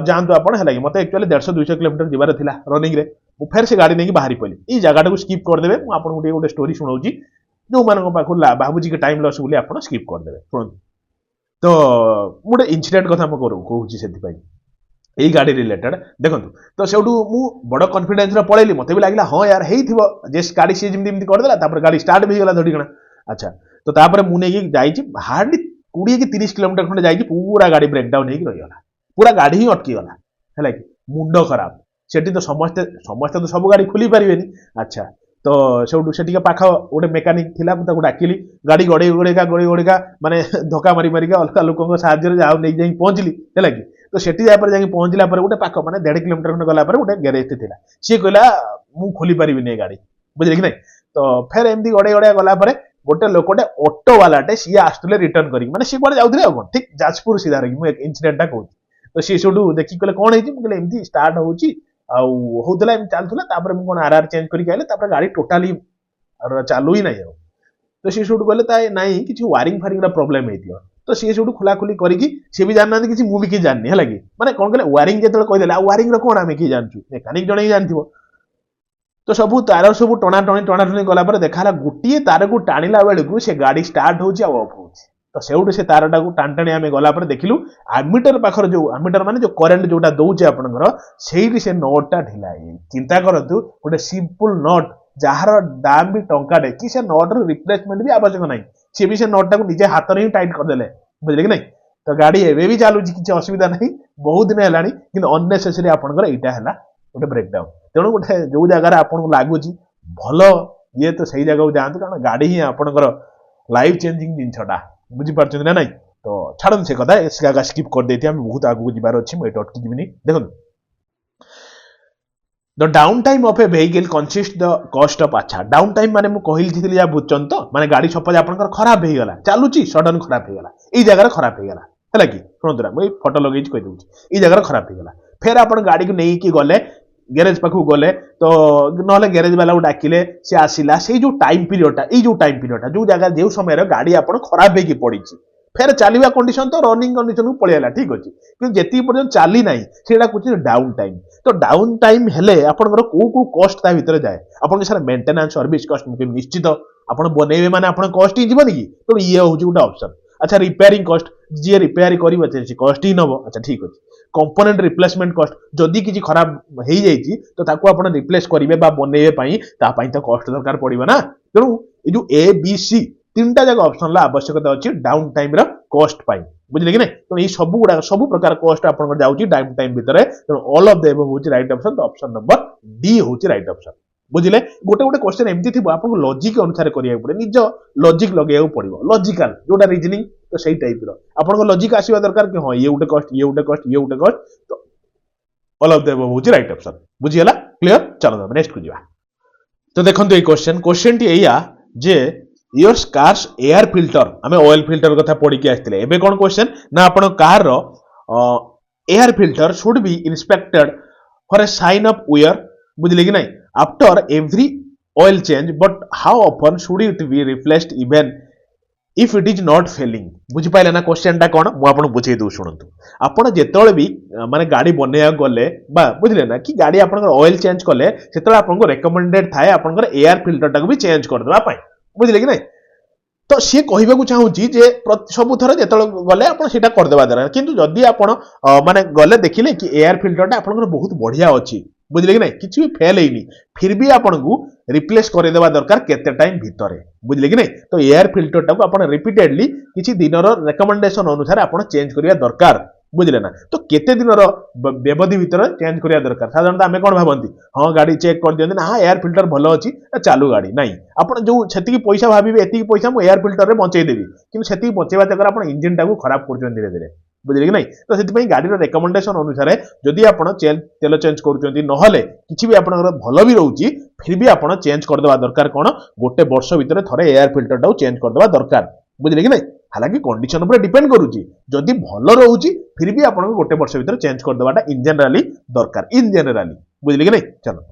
जानतो आपण हला कि मते एक्चुअली 150 200 किलोमीटर जिबार थिला रनिंग रे मु फिर से गाड़ी नै बाहरी पइली ई जगह को स्किप कर देबे मु आपन गोटे स्टोरी सुनाउची जो मानको पाखु बाबूजी के टाइम लॉस बोली आपण स्किप कर देबे सुन तो गोटे इन्सिडेंट कथा मु कहूची सेति पई एई गाड़ी रिलेटेड देखंतु तो सेउडू मु बड़ कॉन्फिडेंस रे पळेली मते भी लागला हां यार हेइथिबो जे गाड़ी से जिमदी कर देला तापर गाड़ी स्टार्ट भी गेला धडीकणा अच्छा तो तापर मु नै जाईची हार्डली 20 कि 30 किलोमीटर खंडे जाईची पूरा गाड़ी ब्रेक डाउन हेकी रही गला पूरा गाड़ी ही अटकी गला हैला कि मुंडो खराब सेठी तो समस्त तो सब गाड़ी खुली परिबेनी अच्छा तो सेउडू सेठी पाख गोटे मेकानिक थिला मु ताको डाकिली गाड़ी गड़ेगा माने धक्का मारी मारिका अलग लोकक साहाय्य जाऊ नै जाई पहुंचली हैला कि तो सेठी जाय पर जाई पहुंचला पर गोटे पाख माने 1.5 किलोमीटर खंडे गला पर गोटे गैरेज थिला सी कहला मु खोली परिबी नै गाड़ी बुझले कि नै तो फिर एमदी गड़े गला पर गोटे लोकटे ऑटो वालाटे सी आसले रिटर्न करी माने सी कोडे जाउथले कोन ठीक जाजपुर सीधा रे मु एक इंसिडेंट टा कहू तो सी सोडू देखि कहले कोन हेछि मु कहले एमदी स्टार्ट होउची आ होतला एम चालथला तापर मु कोन आरआर चेंज करी आइले तापर गाड़ी टोटली चालू ही नै तो सी सोडू कहले ता नै किछि वायरिंग फारिंग रा प्रॉब्लम हेतियो तो सी सब खोलाखोली करके सी भी जानना किसी मु भी किसी जाननी है कि माने कौन कहले वायरिंग जो कहीदेले आ वायरिंग कौन आम किए जानू मेकानिक जन ही जानथिबो तो सब तार सब टणाटणी गला देखा गोटे तार को टाणिला बेलू से गाड़ी स्टार्ट होफ हो तो से से तारटा को टाणी टाणी आम गला देखिलु आमीटर पाखर जो आमीटर माने जो करेन्ट जोटा दौचे आपंकर से नटटा ढिला चिंता करतु गोटे सिंपल नट जार दाम भी टंकाटे कि से नटर रिप्लेसमेंट भी आवश्यक ना सी भी से नटा को निजे हाथ ही टाइट करदे बुझे कि नहीं तो गाड़ी एवं भी चलुची किसी असुविधा नहीं बहुत दिन है कि अननेसेसरी आपंकर यहाँ है गोटे ब्रेकडाउन तेणु गोटे जो जगार आपको लगुच भल ये तो सही जगह जातु कारण गाड़ी ही आपंकर लाइफ चेंजिंग जिनसा बुझीपार ना नहीं तो छाड़ से कथा जगह स्किप कर देती बहुत आगू जबार अच्छी मुझे अटकी जीविनी देखो the down time of A vehicle consist the cost of अच्छा डाउन टाइम माने मु कहली या बुझन तो माने गाड़ी सपोज आपनकर खराब हो गला चलुची सडन खराब हो गला ई जगह खराब हो गला है कि शुणुरा मुझे फोटो लगे कही दूसरी ई जगह खराब हो गला फिर आप गाड़ी को नहीं गले गैरेज पाखु गले तो ना गैरेज वाला को डाकिले सी आसला से जो टाइम पीरियडटा ये जो टाइम पीरियडटा जो जगह जो समय गाड़ी आप खराब होगी पड़ी फेर चलवा कंडीशन तो रनिंग कंडीशन को पलैला ठीक अच्छे कि जी पर्यटन चली ना से कुछ डाउन टाइम तो डाउन टाइम हेले आपंकर कौ कस्ट ता भीतर जाए आप सर मेंटेनेंस सर्विस कस्ट निश्चित आप बनइबे माने आप कस्ट ही जीवन कि तो ये हूँ गोटे ऑप्शन अच्छा रिपेयरिंग कस्ट जी रिपेयर कर कस्ट ही नब अच्छा ठीक अच्छे कंपोनेंट रिप्लेसमेंट कस्ट जदि किसी खराब हो जाए तो ताको आप रिप्लेस करेंगे बनइबे तो कस्ट दरकार पड़ो ना तेणु ये जो ए बी सी तीनटा जगह ऑप्शन आवश्यकता अच्छी डाउन टाइम कस्ट पाई बुझे कि नहीं तो ये सब गुड़ा सब प्रकार कस्ट आप डाउन टाइम भितर ऑल ऑफ द एबव हूँ राइट ऑप्शन तो ऑप्शन नंबर डी हूँ राइट ऑप्शन बुझे गोटे गोटे क्वेश्चन एमती थी आपको लॉजिक अनुसार करिया पड़े निज लॉजिक लगे पड़ो लॉजिकल जोटा रीजनिंग तो सही टाइप रो लॉजिक आसवा दरकार कि हाँ ये गोटे कस्ट ये गोटे कस्ट ये गोटे कस्ट तो ऑल ऑफ द एबव हूँ राइट ऑप्शन बुझीगला क्लियर चलो नेक्स्ट को जा तो देखो ये क्वेश्चन टी या जे योर कार्स एयर फिल्टर आम ऑयल फिल्टर कथा पढ़ी के आसते एबे कौन क्वेश्चन ना आपण कार रो air filter should be inspected for a sign of wear बुझले कि नहीं after every oil change but how often should it be replaced even if it is not Fehling बुझी पाइले ना क्वेश्चन टा कौन मु आपन बुझे दउ सुनंतु आपण जेतळे भी माने गाड़ी बनैया गले बा बुझले ना कि गाड़ी आपन ऑयल चेंज कले सेतळे आपन को रेकमेंडेड थाए आपन एयर फिल्टर टा को भी चेंज कर देबा पाई बुझले कि नहीं तो सी कहू चाहूँगी जे सब थर जो गले आप करदे दरकार किंतु जदि आप माने गले देखिले कि एयर फिल्टर आप बहुत बढ़िया अच्छी बुझले कि नहीं किसी भी फेल है फिर भी आपन को रिप्लेस करदेवा दरकार केते टाइम भितर बुझले कि नहीं तो एयर फिल्टर टाक आप रिपीटेडली किसी दिन रेकमेंडेशन अनुसार आप चेंज करवा दरकार बुझले ना तो केते दिन व्यवधि भीतर चेंज करवा दरकार साधारणतः आम कौन भावती हाँ गाड़ी चेक कर दिखते ना हाँ एयर फिल्टर भल अच्छी चालू गाड़ी नाई आप जो से पैसा भावे एति पैसा मुझे एयर फिल्टर में बचेदेवी कि से बचेवा चक्कर आप इंजिन टाक खराब कर धीरे धीरे बुझे कि नहीं तो से गाड़ी रेकमेंडेशन अनुसार जदि आप तेल चेंज कर किसी भी आप भल भी रोचे फिर भी आप चेंज करदे दरकार कौन गोटे वर्ष भितर थे एयर फिल्टर टाक चेंज करदे दरकार बुझे कि नहीं हालांकि कंडीशन उपर डिपेंड करुच्ची जदि भल रोचे फिर भी आप गोटे वर्ष भितर चेंज करदेवाटा इन जनराली दरकार इन जनराली बुझे कि नहीं चलो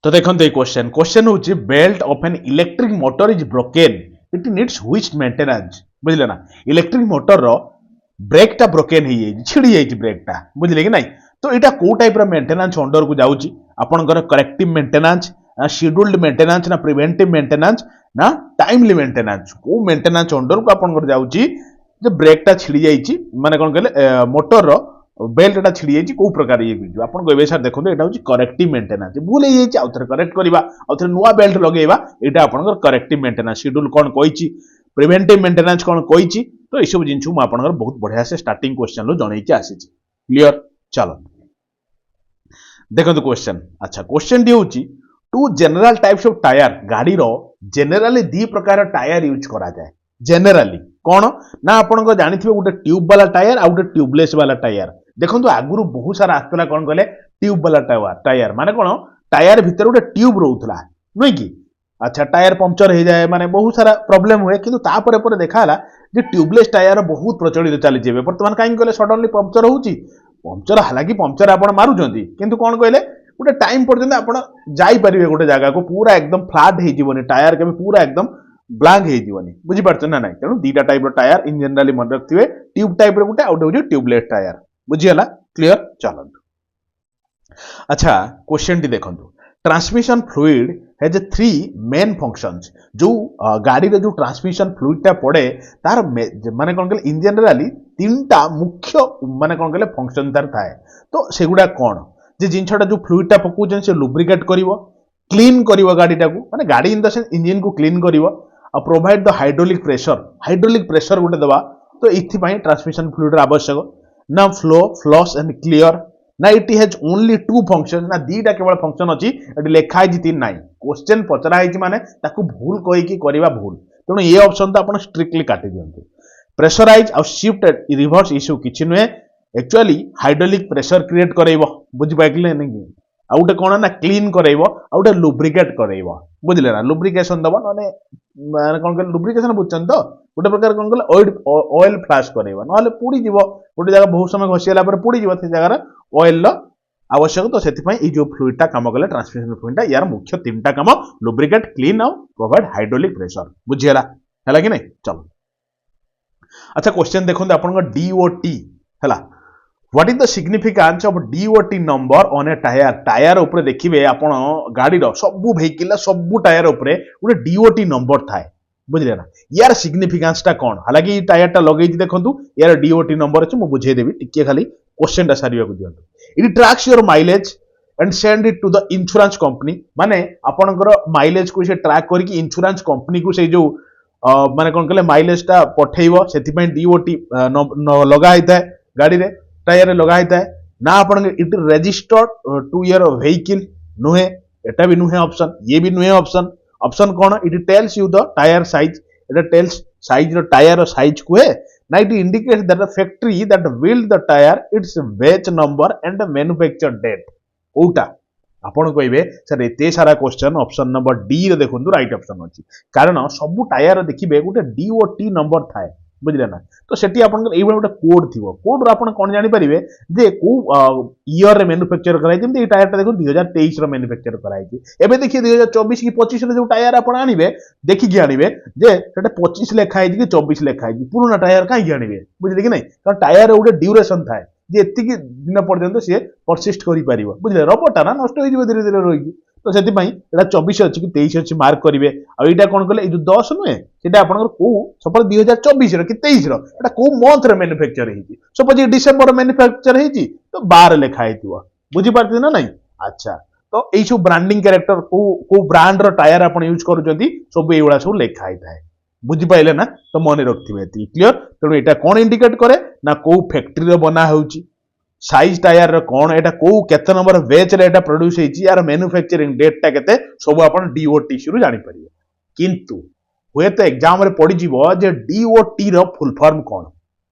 तो देखो ये क्वेश्चन हूँ belt of an electric motor is broken it needs which maintenance बुझले ना इलेक्ट्रिक मोटर रो ब्रेकटा ब्रोकेन हो छिड़ी जाइए ब्रेकटा बुझले कि नहीं तो यहाँ कौ टाइप मेंटेनेंस अंडर को जाऊँगी आपंकर करेक्टिव मेंटेनेंस ना शेड्यूल्ड मेंटेनेंस ना प्रिवेंटिव मेंटेनेंस ना टाइमली मेंटेनेंस को मेंटेनेंस अंडर को आपंकर जाऊँगी जो ब्रेकटा छिड़ी जाइए माने कौन कहले मोटर रो बेल्टा छिड़ी जाइए कौ प्रकार ये आप सर देखो यहाँ हूँ करेक्टिव मेंटेनेंस भूल हो जाए आउ थे करेक्ट करवा आउ थे नुआ बेल्ट लगेगा यहाँ आपंकर करेक्टिव मेंटेनेंस शेड्यूल कौन कही प्रिवेंटिव मेंटेनेंस कौन कही तो ये सब जिन आपंकर बहुत बढ़िया से स्टार्टिंग क्वेश्चन रू जनईकी आसी क्लियर चलो देखो क्वेश्चन अच्छा क्वेश्चन टी हूँ two general types of tyre गाड़ी रो जेनेराली दी प्रकार टायर यूज करा जाए जेनेराली कौन ना आपण जानी गोटे ट्यूब वाला टायर आ गोटे ट्यूबलेस वाला टायर देखो आगुरी बहुत सारा आसला कौन कहले ट्यूब वाला टायर माने कौन टायर भितर गोटे ट्यूब रोला नुई कि अच्छा टायर पंक्चर हो जाए माने बहुत सारा प्रॉब्लम हुए किंतु तापर पर देखा जे ट्यूबलेस टायर बहुत प्रचलित चली बर्तमान कहीं कहले सडनली पंक्चर होउची पंक्चर हालांकि पंक्चर आप मारुचंती किंतु कौन कहले गोटे टाइम पर्यंत आप जाई परिबे गोटे जगह को पूरा एकदम फ्लैट हो टायर के पूरा एकदम ब्लांक ହେଇଯିବନି ବୁଝିପାରୁଛ ନା ନାଇଁ ତେଣୁ ଦିଟା ଟାଇପ ର टायर इन जनरली मन रखिथिबे ट्यूब टाइप ର ଗୋଟେ ଆଉ ଗୋଟେ ହେଉଛି ट्यूबलेस टायर ବୁଝିହେଲା क्लियर चलନ୍ତୁ अच्छा क्वेश्चन टी देखंतु transmission fluid has three main functions जो गाड़ी रे जो ट्रांसमिशन फ्लूइड टा पड़े तार माने कोन कहले इन जनरली तीनटा मुख्य माने कोन कहले फंक्शन तार थाए तो सेगुडा कोन जे जिनछटा जो फ्लूइड टा पकुचन से लुब्रिकेट करिवो क्लीन करिवो गाड़ी टाकू माने गाड़ी इन द सेंस इंजन को क्लीन करिवो और प्रोवाइड द हाइड्रोलिक प्रेशर गोटे दबा तो इथि ट्रांसमिशन फ्लूइड आवश्यक ना फ्लो फ्लश एंड क्लियर ना it has only to function ना दीटा केवल फंक्शन अछि एटी लेखा है तीन नाइ क्वेश्चन पचरा है माने ताकू भूल कहि की करबा भूल तेणु ये ऑप्शन तो आपण स्ट्रिक्टली काटि दियंतु प्रेशराइज और शिफ्ट रिवर्स इश्यू किछि नुहे एक्चुअली हाइड्रोलिक प्रेशर क्रिएट करैबो बुझि पाइले नहीं आ उटे कोन ना क्लीन करैबो आ उटे लुब्रिकेट करैबो बुझले ना लुब्रिकेशन दबो नने माने कोन के लुब्रिकेशन बुझछन तो गोटे प्रकार कोन कहले ऑयल फ्लैश करैबो नले पुडी जीवो गोटे जगह बहुत समय घसिला पर पुडी जीवो से जगह ऑयल आवश्यक तो से जो फ्लूइडटा कम कले ट्रांसमिशन फ्लूइडटा यार मुख्य तीनटा कम लुब्रिकेट क्लीन और प्रोवाइड हाइड्रोलिक प्रेशर बुझीला है कि नहीं चलो अच्छा क्वेश्चन देखते आप डीओटी है what is the significance of DOT number on A tyre ऊपर देखिए आप गाड़ी सबू वेहिकल सबू टायर ऊपर गोटे डीओटी नंबर थाए बुझले ना यार सिग्निफिकेंस टा कौन हालांकि टायर टा लगे देखो यार डीओटी नंबर अच्छे मुझे बुझेदेवी टिके खाली क्वेश्चन टा सारिया को दियंतु it tracks your mileage and send it to the insurance company माने आपनकर माइलेज को से ट्रैक करके इंश्योरेंस कंपनी को से जो माने कोन कहले माइलेज टा पठेइबो सेति पई डीओटी लगा हिता है गाड़ी रे टायर रे लगा हिता है ना आपन it registered to your vehicle नुहे एटा भी नुहे ऑप्शन ये भी नुहे ऑप्शन ऑप्शन कौन it tells you the tyre size it tells size रो टायर साइज को है ना it indicates that the factory that build the tyre its batch number and manufacture date ओटा आपण कहबे सर एते सारा क्वेश्चन ऑप्शन नंबर डी रे देखंतु राइट ऑप्शन अछि कारण सब टायर देखिबे गोटे डीओटी नंबर थाए बुझले ना तो सेठी आपन एई गोटे कोड थिवो कोड रो आपण कोन जानि परिबे जे को ईयर रे मैन्युफैक्चर कराई जेमते टायर टा देखो 2023 रो मैन्युफैक्चर कराई छि एबे देखिए 2024 की 25 रे जो टायर आपण आनिबे देखि कि आनिबे जे सेटा 25 लेखा है कि 24 लेखा है पुराना टायर काई कि आनिबे बुझले कि नहीं कारण टायर रे गोटे ड्यूरेशन थाए जे एतिकी दिन पर्यंत सी परसिस्ट करि परिबो बुझले रबरटा ना नष्ट होई जिवो धीरे धीरे रही तो से एटा 24 अच्छी कि 23 अच्छी मार्क करेंगे आईटा कौन कले जो 10 नुहे सीटा आपन को सपोज 2024 कि 23 एटा को मंथ रे मैन्युफैक्चर हेची सपोज डिसेंबर मैन्युफैक्चर हेची तो 12 लेखा हेतिबो बुझी पारते ना नहीं अच्छा तो एई सब ब्रांडिंग कैरेक्टर को ब्रांड रो टायर आपन यूज करूचंती सब एइबडा सब लेखा हिताए बुझी पाइले ना तो मन रखथिबे एति क्लियर तेणु एटा कोन इंडिकेट करे ना को फैक्ट्री रे बना होउची साइज टायर कौन एटा को केते नंबर बैच रे एटा प्रोड्यूस हेची यार मैन्युफैक्चरिंग डेट टा केते सब आपण डीओटी रु जानि परिबे किंतु होय तो एग्जाम रे पड़ी जीवो जे डीओटी रो फुल फॉर्म कोन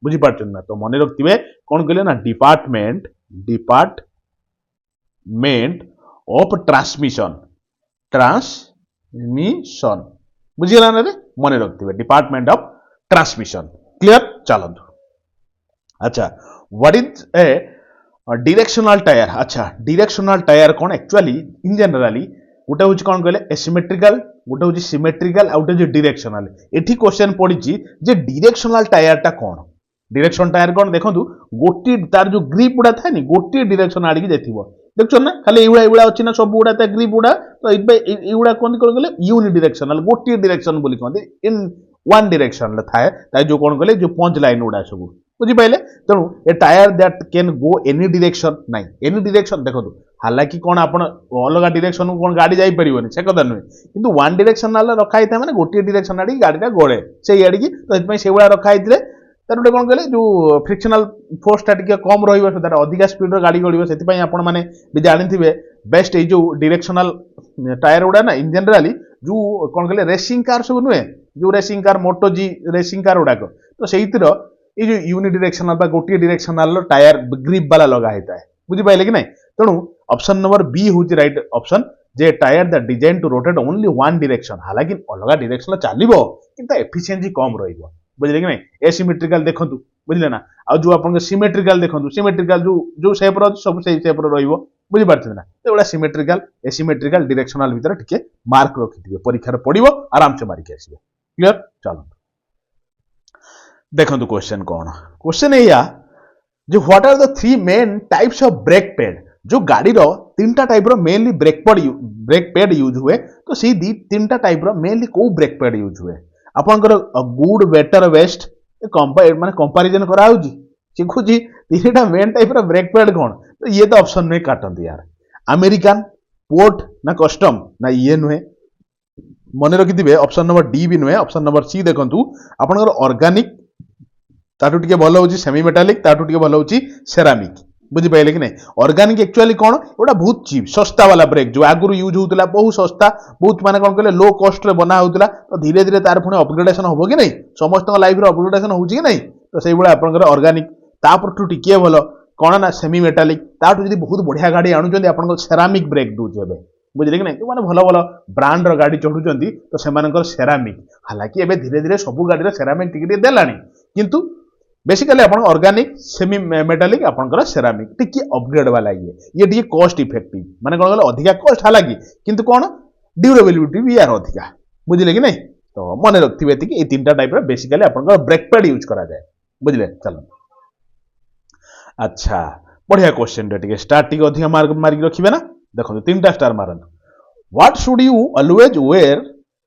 बुझी पारछन ना तो मन रखथिबे कोन कहले ना डिपार्टमेंट ऑफ ट्रांसमिशन बुझिला ना रे मन रखथिबे डिपार्टमेंट ऑफ ट्रांसमिशन क्लियर चलंतु अच्छा what is a directional tyre अच्छा डायरेक्शनल टायर कौन एक्चुअली इन जनरली गोटे हूँ कौन कहले एसिमेट्रिकल गोटे हूँ सिमेट्रिकल आउ गोटे डायरेक्शनल एठी क्वेश्चन पड़ी जे डायरेक्शनल टायर टा कौन डायरेक्शन टायर कौन देखो गोटे तार जो ग्रिप गुड़ा था नहीं गोटे डायरेक्शन आड़ की जाइथिबो देखछन ना खाली एइबडा अछि ना सब गुड़ा ग्रिप गुड़ा तो एइबडा कोन कहले यूनि डायरेक्शनल गोटे डायरेक्शन बोली कहते इन वन डायरेक्शन थाए ताई जो कौन कहले जो पंच लाइन गुड़ा सब बुझी पाइले तेणु a tyre that can go any direction नहीं एनी डायरेक्शन देखो हालांकि कौन आप अलग डायरेक्शन को गाड़ी जाई परिबोनी से कथा नुहे किंतु वन डायरेक्शन रखा था माने गोटे डायरेक्शन आड़ी गाड़ीटा गड़े से आड़ी तो से रखा है तार गोटे कौन कहले जो फ्रिक्शनल फोर्सटा टिके कम रहिबो से अधिका स्पीड रो गाड़ी गड़िबो सेति पई आपण माने भी जानिथिबे बेस्ट ए जो डायरेक्शनल टायर गुड़ा ना इन जनरली जो कौन कहले रेसिंग कार सब नुहे जो रेसिंग कार मोटो जी रेसिंग कार गुड़ाक तो सेइतिर ये जो यूनि डायरेक्शनल बा गोटे डायरेक्शनल टायर ग्रिप वाला लगा होता है बुझी पाइले कि नहीं तेणु ऑप्शन नंबर बी हूँ राइट ऑप्शन जे tyre that design to rotate only one direction हालांकि अलग डायरेक्शन चलो किंतु एफिशिएंसी कम रहिबो बुझले कि नहीं एसिमेट्रिकल देखंतु बुझले ना आ जो आपन सिमेट्रिकल देखंतु सिमेट्रिकल जो शेप रो सब सेही शेप रो रहिबो बुझी पारछन ना तो एडा सिमेट्रिकल एसिमेट्रिकल डायरेक्शनल भीतर टिके मार्क रखिथिबे परीक्षा रे पड़िबो आराम से मारिक आसीबे क्लियर चलो देखो क्वेश्चन कौन क्वेश्चन या जो what are the three main types of brake pad जो गाड़ी रो तीनटा टाइप रो मेनली ब्रेक पैड यूज हुए तो सी दी तीनटा टाइप रो मेनली को ब्रेक पैड यूज हुए आपनकर गुड बेटर बेस्ट माने कंपैरिजन करा होजी शिखुजी तीनटा मेन टाइप रो ब्रेक पैड कौन तो ये तो ऑप्शन में काटंती यार अमेरिकन पोर्ट ना कस्टम ना ये नुहे मन रखिथे ऑप्शन नंबर डी भी नुहे ऑप्शन नंबर सी देखंतु आपनकर ऑर्गेनिक ताटू टिके भलो होची सेमी मेटालिक ताटू टिके भलो होची सेरामिक बुझी पाइले कि नहीं ऑर्गेनिक एक्चुअली कौन एटा बहुत चीप सस्ता वाला ब्रेक जो आगुरु यूज होउतला बहुत सस्ता बहुत माने कोन कहले लो कॉस्ट रे बना होउतला तो धीरे धीरे तार पुणी अपग्रेडेशन होबो कि नहीं समस्त लाइफ रे अपग्रेडेशन होउची कि नहीं तो सेही बडा आपनकर ऑर्गेनिक तापरटू टिके भलो कौन ना सेमी मेटालिक ताटू जदी बहुत बढ़िया गाड़ी आनुचंदी आपनकर सेरामिक ब्रेक दूचे बे बुझिले कि नहीं माने भलो भलो ब्रांड रो गाड़ी चढुचंदी तो सेमानकर सेरामिक हालांकि एबे धीरे धीरे सब गाड़ी रे सेरामिक टिके देलानी किंतु बेसिकली अपन ऑर्गेनिक सेमी मेटालिक आपनकर सेरामिक टिके अपग्रेड वाला ये टिके कॉस्ट इफेक्टिव माने कोन कहले अधिका कॉस्ट हालांकि किंतु कोन ड्यूरेबिलिटी भी यार अधिका बुझिले कि नहीं तो मन रखथिबे कि ए तीनटा टाइप रे बेसिकली आपनकर ब्रेक पैड यूज करा जाए बुझिले चलो अच्छा बढ़िया क्वेश्चन टिके स्टार टिके अधिका मार्क मार्क रखिबे ना देखो तीनटा स्टार मारन what should you always wear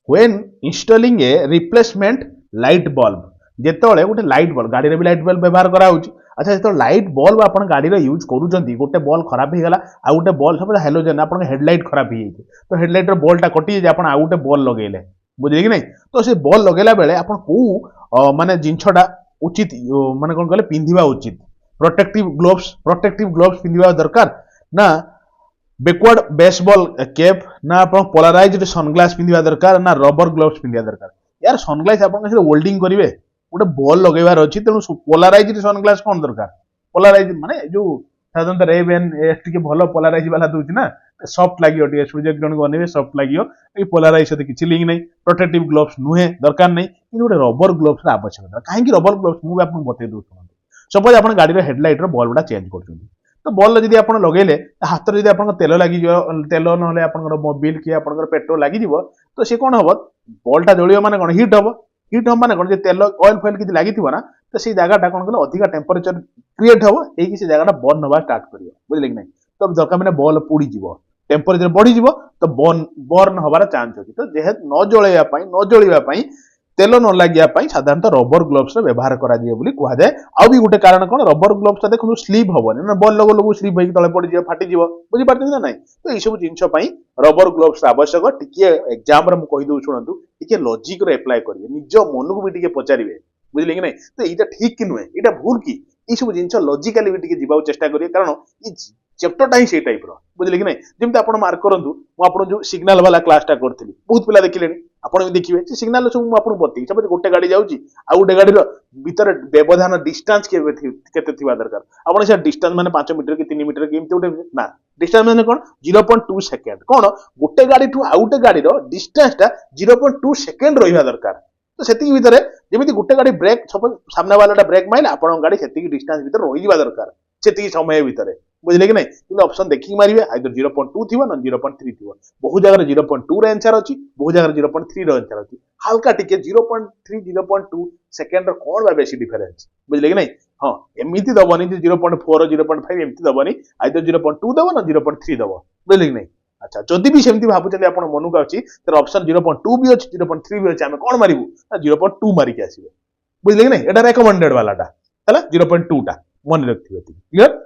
when installing a replacement light bulb जेतोले गोटे लाइट बल्ब गाड़ी रे भी लाइट बल्ब व्यवहार करा होची अच्छा जेतो लाइट बल्ब आपण गाड़ी रे यूज करूचंती गोटे बल्ब खराब हे गला आ गोटे बल्ब सब हेलोजन आपण हेडलाइट खराब हे तो हेडलाइट रो बल्ब टा कटि जे आपण आ गोटे बल्ब लगेले बुझिले कि नहीं तो से बल्ब लगेला बेले आपण को माने जिंछडा उचित माने कोन कहले पिंधिबा उचित प्रोटेक्टिव ग्लोव्स पिंधिबा दरकार ना बैकवर्ड बेसबॉल कैप ना आपण पोलराइज्ड सनग्लास पिंधिबा दरकार ना रबर ग्लोव्स पिंधिबा दरकार यार सनग्लास आपण से होल्डिंग करिवे गोटे बॉल लगेबार अच्छी तेणु पोलाराइज सनग्लास कौन दरकार पोलाराइज माने जो साधारणतः रेबेन टिके भलो पोलाराइज वाला दूची ना सॉफ्ट लागियो टिके सूर्य किरण को अनेबे सॉफ्ट लागियो ए पोलाराइज से किछि लिंक नहीं प्रोटेक्टिव ग्लोव्स नुहे दरकार नहीं कि गोटे रबर ग्लोव्स रा आवश्यकता काहे कि रबर ग्लोव्स मु आपन बते दउ सपोज आपन गाड़ी रे हेडलाइट रो बल्बडा चेंज करछन तो बॉल जदि आपन लगेले हाथ रे जदि आपन तेल लागि जो तेल नहले आपन मोबिल कि आपन पेट्रोल लागि जीवो तो से कोन हबो बॉलटा जळियो माने कोन हीट हबो हीट हम माने कोन जे तेल ऑयल फॉइल किछि लागिथिबो ना तो से जगहटा कोन कहले अधिका टेंपरेचर क्रिएट हबो एई कि से जगहटा बर्न हबा स्टार्ट करियो बुझले कि नहीं तो दरकार माने बॉल पुड़ी जीवो टेंपरेचर बढ़ी जीवो तो बर्न हबार चांस अछि तो जेहे न जळिबा पई तेल न लागिया पई साधारणतः रबर ग्लोव्स रे व्यवहार करा दिए बोली कुहा जाए आ भी गोटे कारण कोन रबर ग्लोव्स देखु स्लीप हबोनी ना बॉल लगो स्लीप होई तळे पड़ी जीवो फाटी जीवो बुझी पारते ना नहीं तो ए सब जिंस पई रबर ग्लोव्स आवश्यक टिके एग्जाम रे मु कहि दउ सुनंतु टिके लॉजिक रे अप्लाई करिवे निज मन को भी टिके पचारिवे बुझले कि नहीं तो एटा ठीक कि नुहे एटा भूल कि ए सब जिंस लॉजिकली भी टिके जीवाउ चेष्टा करिवे कारण ई चैप्टरटा ही से टाइप रो बुझले कि नहीं जेमते आपण मार्क करंतु मु आपण जो सिग्नल वाला क्लासटा करथिली बहुत पिला देखिलेनी आपण भी देखिबे से सिग्नल सब मु आपण बति सब गोटे गाड़ी जाउची आ गोटे गाड़ी रो भीतर व्यवधान डिस्टेंस केते थिबा दरकार आपण से डिस्टेंस माने 5 मीटर कि 3 मीटर कि एमते गोटे ना डिस्टेंस माने कोन 0.2 सेकंड कोन गोटे गाड़ी ठू आ गोटे गाड़ी रो डिस्टेंसटा 0.2 सेकंड रहिबा दरकार तो सेति भीतर जेमिति गोटे गाड़ी ब्रेक सपोज सामने वालाटा ब्रेक माइले आपण गाड़ी सेति डिस्टेंस भीतर रहिबा दरकार सेति समय भीतर बुझले कि नहीं कि ऑप्शन देखि मारिबे आइदर 0.2 थिबो ना 0.3 थिबो बहु जगह 0.2 रे आंसर अछि बहु जगह 0.3 रे आंसर अछि हल्का टिके 0.3 0.2 सेकंड रो कोन बा बेसी डिफरेंस बुझले कि नहीं हां एमिति दबनी 0.4 0.5 एमिति दबनी आइदर 0.2 दबो ना 0.3 दबो बुझले कि नहीं अच्छा जदि भी सेमति भाबु चले आपण मनुक अछि तर ऑप्शन 0.2 भी अछि 0.3 भी अछि हम कोन मारिबु 0.2 मारि के आसीबे बुझले कि नहीं एटा रेकमेंडेड वालाटा हला 0.2 टा मन रखथिबे क्लियर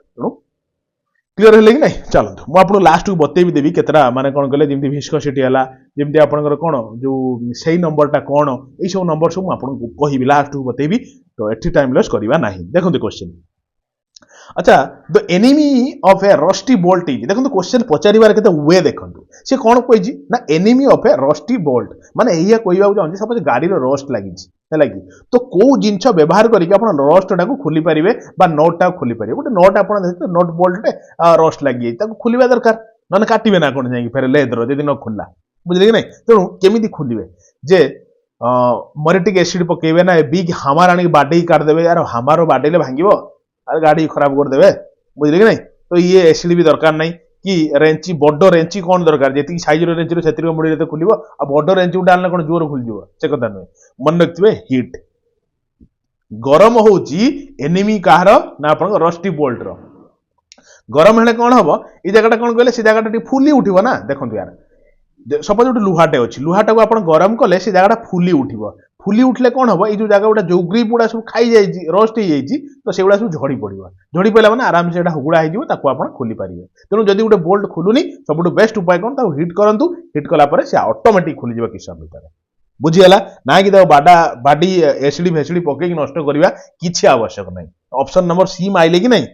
क्लियर है कि नहीं चलतु मु आपन लास्ट को बतेबी देबी केतरा माने कोन कहले जेमति विस्कोसिटी हला जेमति आपनकर कोन जो सही नंबरटा कोन ए सब नंबर सब मु आपन को कहिबी लास्ट को बतेबी तो एठी टाइम लॉस करिवा नाही देखो क्वेश्चन अच्छा the enemy of A rusty bolt is देखो क्वेश्चन पचारिबार केते वे देखो से कोन कहिजी ना enemy of A rusty bolt माने एया कहिबा जाउँ सपोज गाड़ी रो रस्ट लागिछि है कि तो कौ जिनस व्यवहार करके आपण रस्टा को खोली पारे बा नट टा खोली पारे गोटे नट आप नट बोल्ट रस्ट लगी खोलिबा दरकार ना काटिबे ना कौन जाए फेर लेदर जदि न खोलला बुझले कि नहीं तेणु केमी खोलिबे जे मरेटिक एसिड पकेबे ना बिग हामार आनी बाडे काटदेवे यार हामार बाडेले भांगिबो अरे गाड़ी खराब करदेवे बुझले कि नहीं तो ये एसिड भी दरकार नहीं कि रेंची बड़ रेंची कौन दरकार जी साइज रेंची से मुड़ी खोल बड़ रेंची डालने कौन जोर खोल से कथा नुहे मन रखिए हिट गरम होची एनिमी कहार ना आपन रस्टी बोल्ट रो गरम हेले कौन हम ये जगह कौन कहले से जगह फुली उठिबो ना देखंतु यार सपोज गोटे लुहाटे अच्छी लुहाटा को आप गरम कले से जगह फुली उठिबो फुली उठले कौन हम ये जो जगह गोटे जो ग्रिप गुड़ा सब खाई जाई रस्ट हो जाई तो सेगुड़ा सब झड़ी पड़ो झड़ी पड़ा मैंने आराम से हुगुड़ा हो खोली पारे तेणु जदि गोटे बोल्ट खुलुनी सब बेस्ट उपाय कौन हिट करूँ हिट कला से ऑटोमेटिक खुली जा किस समय भितर बुझीगला ना कि बाडा बाडी एसिड फेसिड पकई नष्ट करवा किसी आवश्यक नहीं ऑप्शन नंबर सी माइले कि नहीं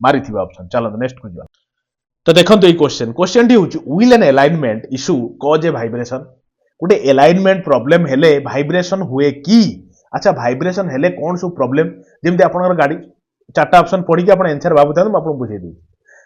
मारी ऑप्शन चलो नेक्स्ट को जा तो देखो ये क्वेश्चन टी हूँ will an alignment issue cause a vibration गोटे अलाइनमेंट प्रॉब्लम हेले वाइब्रेशन हुए कि अच्छा वाइब्रेशन हेले कौन सब प्रॉब्लम जमी आप गाड़ी चार्टा ऑप्शन पढ़ी आप आंसर भावुँ आपको बुझे दी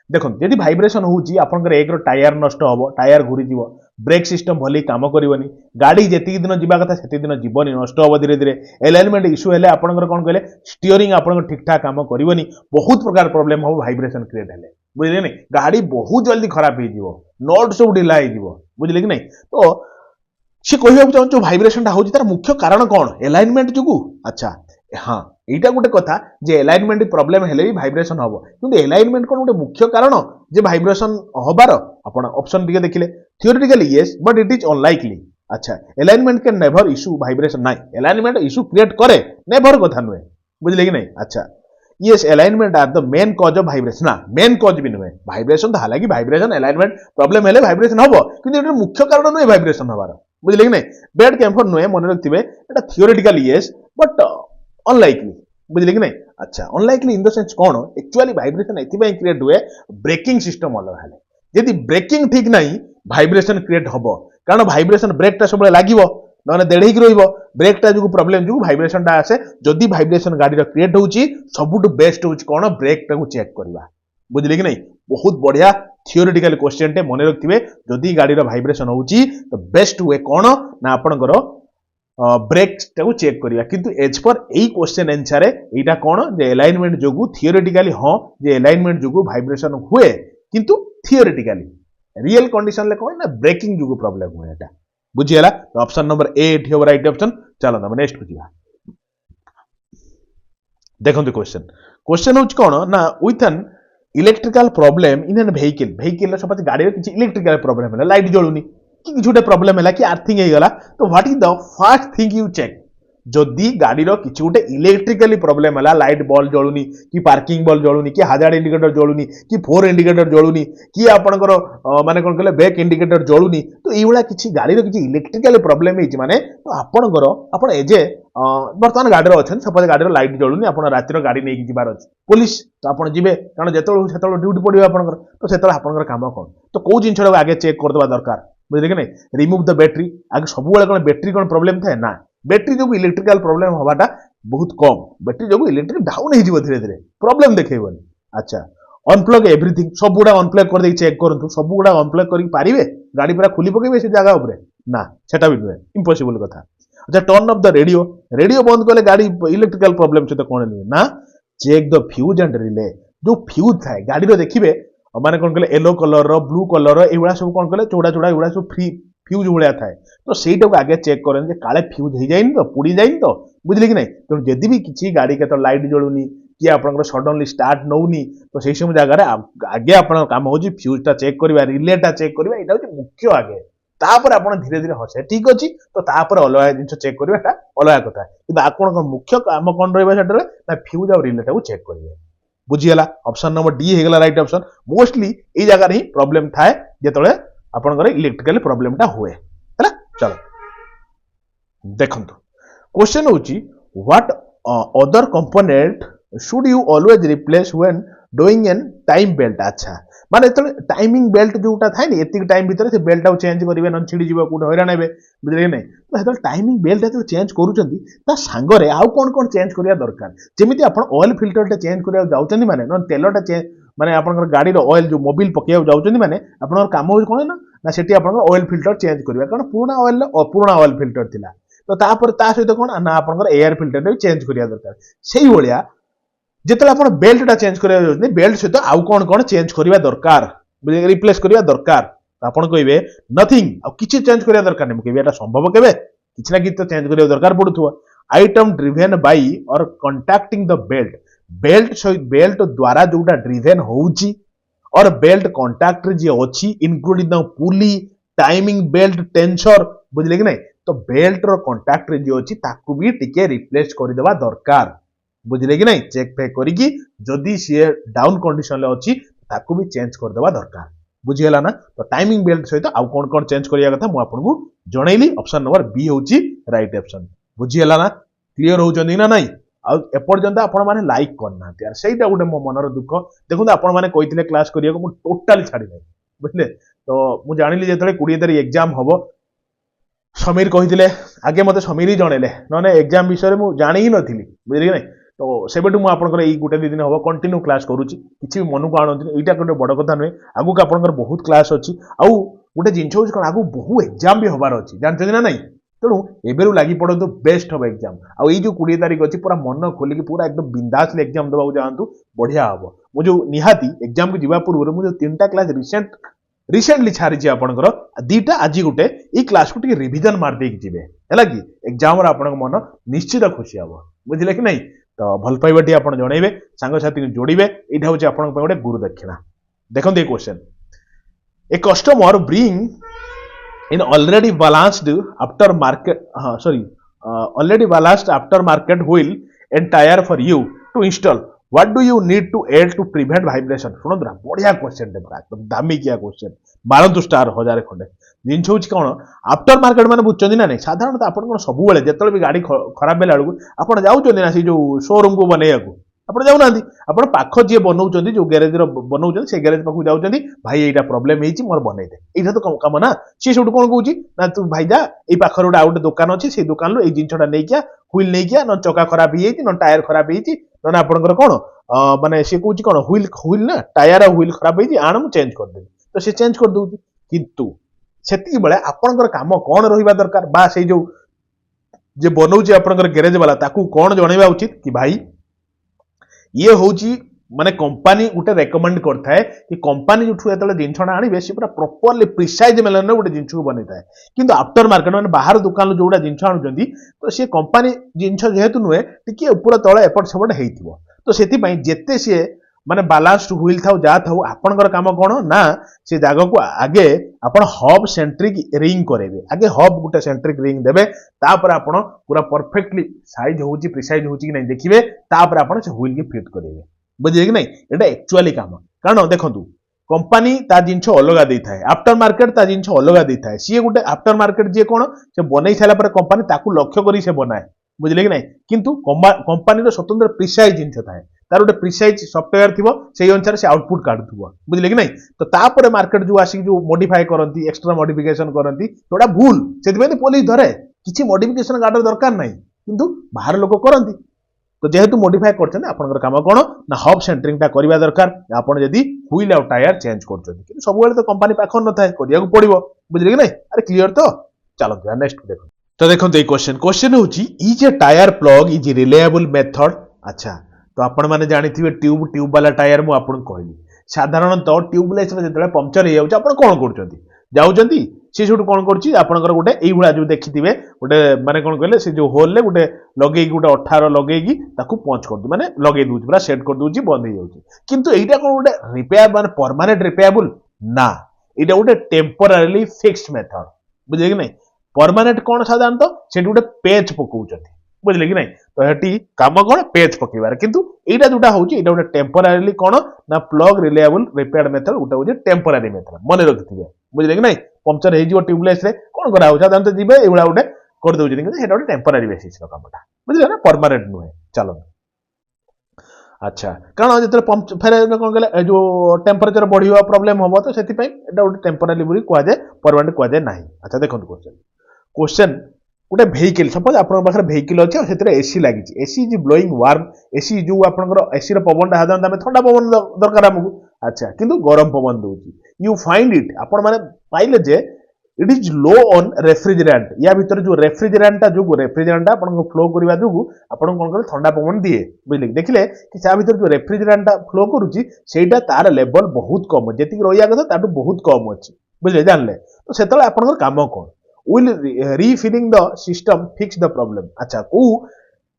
देखो यदि वाइब्रेशन होची आपनकर एक टायर नष्ट हम टायर घूरी जीव ब्रेक सिस्टम भली काम करनी गाड़ी जेतिक दिन जीवा कथा सेति दिन जीवनी नष्ट हम धीरे धीरे अलाइनमेंट इश्यू हेले आपनकर कौन कहले स्टीयरिंग आपन ठीक ठाक काम करनी बहुत प्रकार प्रॉब्लम हम वाइब्रेशन क्रिएट हेले बुझे नहीं गाड़ी बहुत जल्दी खराब हो नट सब ढिला हो बुझे कि नहीं तो सी कह चाहूँ वाइब्रेशन हो तार मुख्य कारण कौन अलाइनमेंट जो अच्छा हाँ यहाँ गोटे कथा जे अलाइनमेंट प्रॉब्लम हेले भी वाइब्रेशन हम कि अलाइनमेंट कौन गोटे मुख्य कारण जे वाइब्रेशन हबार आप ऑप्शन टी देखिले theoretically yes but it is unlikely अच्छा alignment can never issue vibration ना अलाइनमेंट इश्यू क्रिएट करे नेवर कथा नुहे बुझे कि नहीं अच्छा yes alignment are the main cause of vibration ना मेन कॉज भी नुहे वाइब्रेशन तो हालांकि वाइब्रेशन अलाइनमेंट प्रॉब्लम हेले वाइब्रेशन हम कि मुख्य कारण नुहे वाइब्रेशन हबार बुझे कि नहीं बेड कैम्फर नुहे मन रखिए थियोरेटिकली यस बट अनलाइकली बुझे कि नहीं अच्छा अनलाइकली इन द सेंस कौन एक्चुअली वाइब्रेशन एथि क्रिएट हुए ब्रेकिंग सिस्टम अलग हेले यदि ब्रेकिंग ठीक नहीं वाइब्रेशन क्रिएट हम कारण वाइब्रेशन ब्रेक सब लगे ना देढ़ ब्रेक टा जो प्रॉब्लम जो वाइब्रेशन टा आसे जदि वाइब्रेशन गाड़ी क्रिएट होची सबुठ बेस्ट होची कौन ब्रेक टा चेक करवा बुझे कि नहीं बहुत बढ़िया थियोरेटिकल क्वेश्चन टे मन रखिए जदि गाड़ी वाइब्रेशन होची तो बेस्ट हुए कौन ना आपनकर ब्रेक टाको चेक करिया किंतु एज पर एई क्वेश्चन आंसर एटा कोन जे अलाइनमेंट जोगु थियोरेटिकली हां जे अलाइनमेंट जोगु वाइब्रेशन हुए किंतु थियोरेटिकली रियल कंडीशन ले कोन ना ब्रेकिंग जोगु प्रॉब्लम हुए एटा बुझियला तो ऑप्शन नंबर ए एठी हो राइट ऑप्शन चलो हम नेक्स्ट बुझिया देखंतु क्वेश्चन होच कोन ना with an electrical problem in an vehicle suppose गाड़ी किछि इलेक्ट्रिकल प्रॉब्लम है लाइट जळुनी कि छोटे प्रॉब्लम है कि आर्थिंग हो गला तो what is the first thing you check जदि गाड़ी किसी गोटे इलेक्ट्रिकली प्रॉब्लम है लाइट बल्ब जळुनी कि पार्किंग बल्ब जळुनी कि हाजार्ड इंडिकेटर जळुनी कि फोर इंडिकेटर जळुनी कि आपनकर माने कोन कहले बैक इंडिकेटर जळुनी तो एई वाला किछि गाड़ी किछि इलेक्ट्रिकल प्रॉब्लम है माने तो आपनकर आपण एजे बर्तमान गाड़ी अच्छे सपोज गाड़ी लाइट जळुनी आपण रातिर गाड़ी नहीं जिबार अछि पुलिस तो आपण जिबे कारण जेतळ सेतळ ड्यूटी पडिबो आपनकर तो सेतळ आपनकर काम कोन तो को जिंसडा आगे चेक कर देबा दरकार बुझे कि नहीं रिमूव द बैटरी आगे सब कौन बैटरी कौन प्रॉब्लम थाए ना बैटरी जो इलेक्ट्रिकल प्रॉब्लम हवाटा बहुत कम बैटरी जो इलेक्ट्रिक डाउन हो धीरे धीरे प्रॉब्लम देखेबनी अच्छा अनप्लग एवरीथिंग सब गुड़ा अनप्लग कर चेक करूँ सब गुड़ा अनप्लग कर पारे गाड़ी पूरा खुली पकेबे से जगह उपरे ना सेटा भी नुहे इम्पॉसिबल कथा अच्छा टर्न ऑफ द रेडियो बंद कले गाड़ी इलेक्ट्रिकल प्रॉब्लम सहित कौन नुहे ना check the fuse and relay जो फ्यूज थाए गाड़ी देखिए माने कौन कहले येलो कलर ब्लू कलर एगुड़ा सब कौन कहले चौड़ा चौड़ा एगुड़ा सब फ्री फ्यूज भाया थाए तो सहीटा को आगे चेक करें काले फ्यूज हो जाए तो पुड़ी जाए तो बुझे कि नहीं तेणु जदि भी किसी गाड़ी के लाइट जलुनी कि आप सडनली स्टार्ट नौनी तो सही समय जगह आगे आप काम हो फ्यूजटा चेक करवा रिलेटा चेक करवा यहाँ हूँ मुख्य आगे तापर आप धीरे धीरे हसे ठीक अच्छी तो तापर अलग जिन चेक करवा अलग कथा कि आप मुख्य काम कौन रहा ना फ्यूज आ रिलेटा को चेक करेंगे बुझीगला ऑप्शन नंबर डी हेगला राइट ऑप्शन मोस्टली ये जगह ही प्रॉब्लम थाए जेतळे आपनकर इलेक्ट्रिकल प्रॉब्लमटा हुए हैला चलो देखंतु क्वेश्चन होची what other component should you always replace when doing an time belt अच्छा माने तो टाइमिंग बेल्ट जोटा थाए नि एतिक टाइम भीतर से बेल्ट चेंज करिवे न छिड़ी जीव कोड हैरान हेबे बुझले नै तो हेतल टाइमिंग बेल्ट तो चेंज करूचंती ता सांगरे आउ कोन कोन चेंज करिया दरकार जेमिति आपण ऑयल फिल्टर टे चेंज करिया जाउचंती माने न तेलटा चेंज माने आपनकर गाड़ी रो ऑयल जो मोबिल पकेया जाउचंती माने आपनकर काम हो कोन ना सेठी आपनकर ऑयल फिल्टर चेंज करिवा कारण पुराना ऑयल फिल्टर थिला तो तापर ता सहित कोन ना आपनकर एयर फिल्टर टे चेंज करिया दरकार सेही होलिया जिते आप बेल्टा चेंज करा बेल्ट सहित आउ कौन कौन चेंज करवा दरकार रिप्लेस करवा दरकार आप कहे नथिंग आ किसी चेंज करवा दरकार नहीं कहे संभव केवे किसी ना किसी तो चेंज करिया दरकार पड़ुथुवा आइटम ड्रिवेन बाई और कंटाक्टिंग द बेल्ट बेल्ट द्वारा जोटा ड्रिवेन होउची और बेल्ट कंटाक्ट रे जे अछि including the pulley timing belt tensor बुझले कि नहीं तो बेल्ट रो कंटाक्ट रे जे अछि ताकू भी टिके रिप्लेस कर देबा दरकार बुझले कि नहीं चेक फेक करिकी जदी सी डाउन कंडीशन ले अछि ताकू भी चेंज कर देबा दरकार बुझिगला ना तो टाइमिंग बेल्ट सहित आउ कोन कोन चेंज करिया कथा मु आपन को जणैली ऑप्शन नंबर बी होची राइट ऑप्शन बुझिगला ना क्लियर होउचंदी ना नहीं आउ एपर्यंत आपण माने लाइक करना यार सेटा गुटे मो मनर दुख देखो आपण माने कहिथिले क्लास करिया को मु टोटली छाडी नै बुझले तो मु जानिली जेतले 20 तारिख एग्जाम हबो समीर कहिथिले आगे मते समीर ही जणेले नने एग्जाम विषय रे मु जानि ही नथिली बुझले नै तो सेबेटु मु आपनकर एई गुटे दिन हबो कंटिन्यू क्लास करूची किछि मन को आनंदी एटा कोटे बड़ कथा नै आगु का आपनकर बहुत क्लास अछि आउ गुटे जिंस होछ कोन आगु बहु एग्जाम भी होबार अछि जानते ना नहीं तेणु एबेरु लागि पड़ो बेस्ट हम एग्जाम आउ ये जो 20 तारिख अच्छी पूरा मन खोलिक पूरा एकदम बिंदास एग्जाम देवा जातु बढ़िया हम मुझे निहाती एग्जाम को जीवा पूर्व मुझे 3टा क्लास रिसेंटली छाड़ी आपंकर दीटा आज गोटे ये क्लास को रिविजन मार देकी जीवे है कि एग्जाम आपण मन निश्चित खुशी हम बुझे कि नहीं तो भल पाइबा टी आप जनइबे सांगसाथी को जोड़े यहाँ हूँ आप गोटे गुरु दक्षिणा देखते question a customer bring in already balanced aftermarket already balanced aftermarket wheel and tire for you to install what do you need to add to prevent vibration सुनो ना बढ़िया क्वेश्चन टे पूरा एकदम दामी किया क्वेश्चन 12 स्टार 1000 खंडे जिंस होची कोन आफ्टर मार्केट माने बुझचंदी ना नहीं साधारणतः आपण कोन सब बेले जेतले भी गाड़ी खराब बेला बेलू आपण जाउचंदी ना सी जो शोरूम को बनेया को ଆପଣ ଯାଉନାହାନ୍ତି ଆପଣ ପାଖ ଯିଏ ବନଉଛନ୍ତି ଯୋଉ ଗ୍ୟାରେଜର ବନଉଛନ୍ତି ସେ ଗ୍ୟାରେଜ ପାଖକୁ ଯାଉଛନ୍ତି ଭାଇ ଏଇଟା ପ୍ରୋବ୍ଲେମ ହେଇଛି ମୋର ବନେଇ ଦେ ଏଇଟା ତ କାମ ନା ସିଏ ସେଠୁ କଣ କହୁଛି ନା ତୁ ଭାଇ ଯା ଏଇ ପାଖରେ ଗୋଟେ ଆଉ ଗୋଟେ ଦୋକାନ ଅଛି ସେଇ ଦୋକାନରୁ ଏଇ ଜିନିଷଟା ନେଇକିଆ ହୁଇଲ ନେଇକିଆ ନ ଚକା ଖରାପ ହେଇଯାଇଛି ନ ଟାୟାର ଖରାପ ହେଇଛି ନହେଲେ ଆପଣଙ୍କର କଣ ମାନେ ସିଏ କହୁଛି କଣ ହୁଇଲ ନା ଟାୟାର ଆଉ ହୁଇଲ ଖରାପ ହେଇଛି ଆଣ ମୁଁ ଚେଞ୍ଜ କରିଦେବି ତ ସେ ଚେଞ୍ଜ କରିଦଉଛି କିନ୍ତୁ ସେତିକି ବେଳେ ଆପଣଙ୍କର କାମ କଣ ରହିବା ଦରକାର ବା ସେଇ ଯୋଉ ଯେ ବନଉଛି ଆପଣଙ୍କର ଗ୍ୟାରେଜ ବାଲା ତାକୁ କଣ ଜଣେଇବା ଉଚିତ କି ଭାଇ ये होची माने कंपनी गोटे रेकमेंड करता है कि कंपनी जो जो जिनसा आने से पूरा प्रॉपर्ली प्रिसाइज मेलन गोटे जिन को बनी था कि आफ्टर मार्केट मैंने बाहर दुकान जो जिन आणुच्च तो सी कंपनी जिन जेहेतु नुहे टी ऊपर तले एपट सेपट हो तो से जिते सी माने बालांस्ड व्हील था जहाँ था आपंकर काम कौन ना से जगह को आगे आपण हब सेंट्रिक रिंग करेंगे आगे हब गोटे सेंट्रिक रिंग देवे तापर आपण पूरा परफेक्टली साइज होची प्रिसाइज होची कि नहीं देखिए तापर आपण से व्हील की फिट करेंगे बुझे कि नहीं एटा एक्चुअली काम कारण देखंतु कंपनी ता जिनछ अलग दै थाए आफ्टर मार्केट ता जिनछ अलग दै थाए सी गोटे आफ्टर मार्केट जे कोन से बनै साला पर कंपनी ताकू लक्ष्य करी से बनाए बुझले कि नहीं किंतु कंपनी रो स्वतंत्र प्रिसाइज जिनछ थाए तार गोटे प्रिसाइज सॉफ्टवेयर थिबो सेही अनुसार से आउटपुट काढुथबो बुझले कि नहीं तो तापर मार्केट जो आसी जो मॉडिफाई करंती एक्स्ट्रा मॉडिफिकेशन करंती तोडा भूल सेति पुलिस धरे किछि मॉडिफिकेशन गाडर दरकार नहीं किंतु बाहर लोक करंती तो जेहेतु मॉडिफाई करछन आपनकर काम कोन ना हब सेंटरिंग ता करबा दरकार आपण जदी व्हील और टायर चेंज करछन कि सब बेले तो कंपनी पाखर न थाए करिया को पड़िबो बुझले कि नहीं अरे क्लियर तो चलो नेक्स्ट देखो तो देखो ए क्वेश्चन होची is a tyre plug is reliable method अच्छा तो आपण माने जानिथिबे ट्यूब वाला टायर मु आपन कहली साधारणतः ट्यूबलेस रे जेतले पंक्चर हे जाउछ आपण कोन करछंती जाउछंती सी छुट कोन करछि आपनकर गोटे एई हुडा जो देखिथिबे गोटे माने कोन कहले से जो होल ले गोटे लगेई गोटे 18 लगेई ताकू पंच कर दु माने लगेई दूछ पूरा सेट कर दूची बंद हो जाउची किंतु एइटा कोन गोटे रिपेयर माने परमानेंट रिपेयरेबल ना एइटा गोटे टेम्पररीली फिक्स्ड मेथड बुझे कि नहीं परमानेंट कौन साधारणतः से गोटे पेच पकाउछंती बुझले कि नहीं तो हेटी काम कौन पेच पकेबार किंतु एटा जोटा होची एटा गोटे टेम्पररीली कौन ना प्लग रिलायबल रिपेयर मेथड गोटे होची टेम्पररी मेथड मन रखिथिबे बुझले कि नहीं पंक्चर हे जिवो ट्यूबलेस रे कोन करा हो साधारणतः जिबे एवडा गोटे कर दउची किंतु हेटा गोटे टेम्पररी बेसिस रो कामटा बुझले ना परमानेंट नुहे चलो अच्छा कारण जेतले पंप फेरे कोन कहले जो टेम्परेचर बढ़िवा प्रॉब्लम होबो तो सेति पई एटा गोटे टेम्पररी बुली कुआ जाय परमानेंट कुआ जाय नाही अच्छा देखंतु क्वेश्चन गोटे भेहिकल सपोज आपन पाखरे भेहिकल अछि सेतरे एसी लागिछि AC is blowing warm AC जो आपनकर एसी रो पवन साधारणतः हमें ठंडा पवन दरकार हमकु अच्छा किंतु गरम पवन दउछि यू फाइंड इट आपन माने पाइले जे it is low on refrigerant या भीतर जो रेफ्रिजरेंट जो रेफ्रिजरेंट आपन फ्लो करबा जो आपन कोन करे ठंडा पवन दिए बुझले देखिले कि सा भीतर जो रेफ्रिजरेंट फ्लो करूछि सेटा तार लेवल बहुत कम जेति रहिया कथा ताटू बहुत कम अछि बुझले जानले तो सेतले आपन काम कोन will refilling the system fix the problem अच्छा को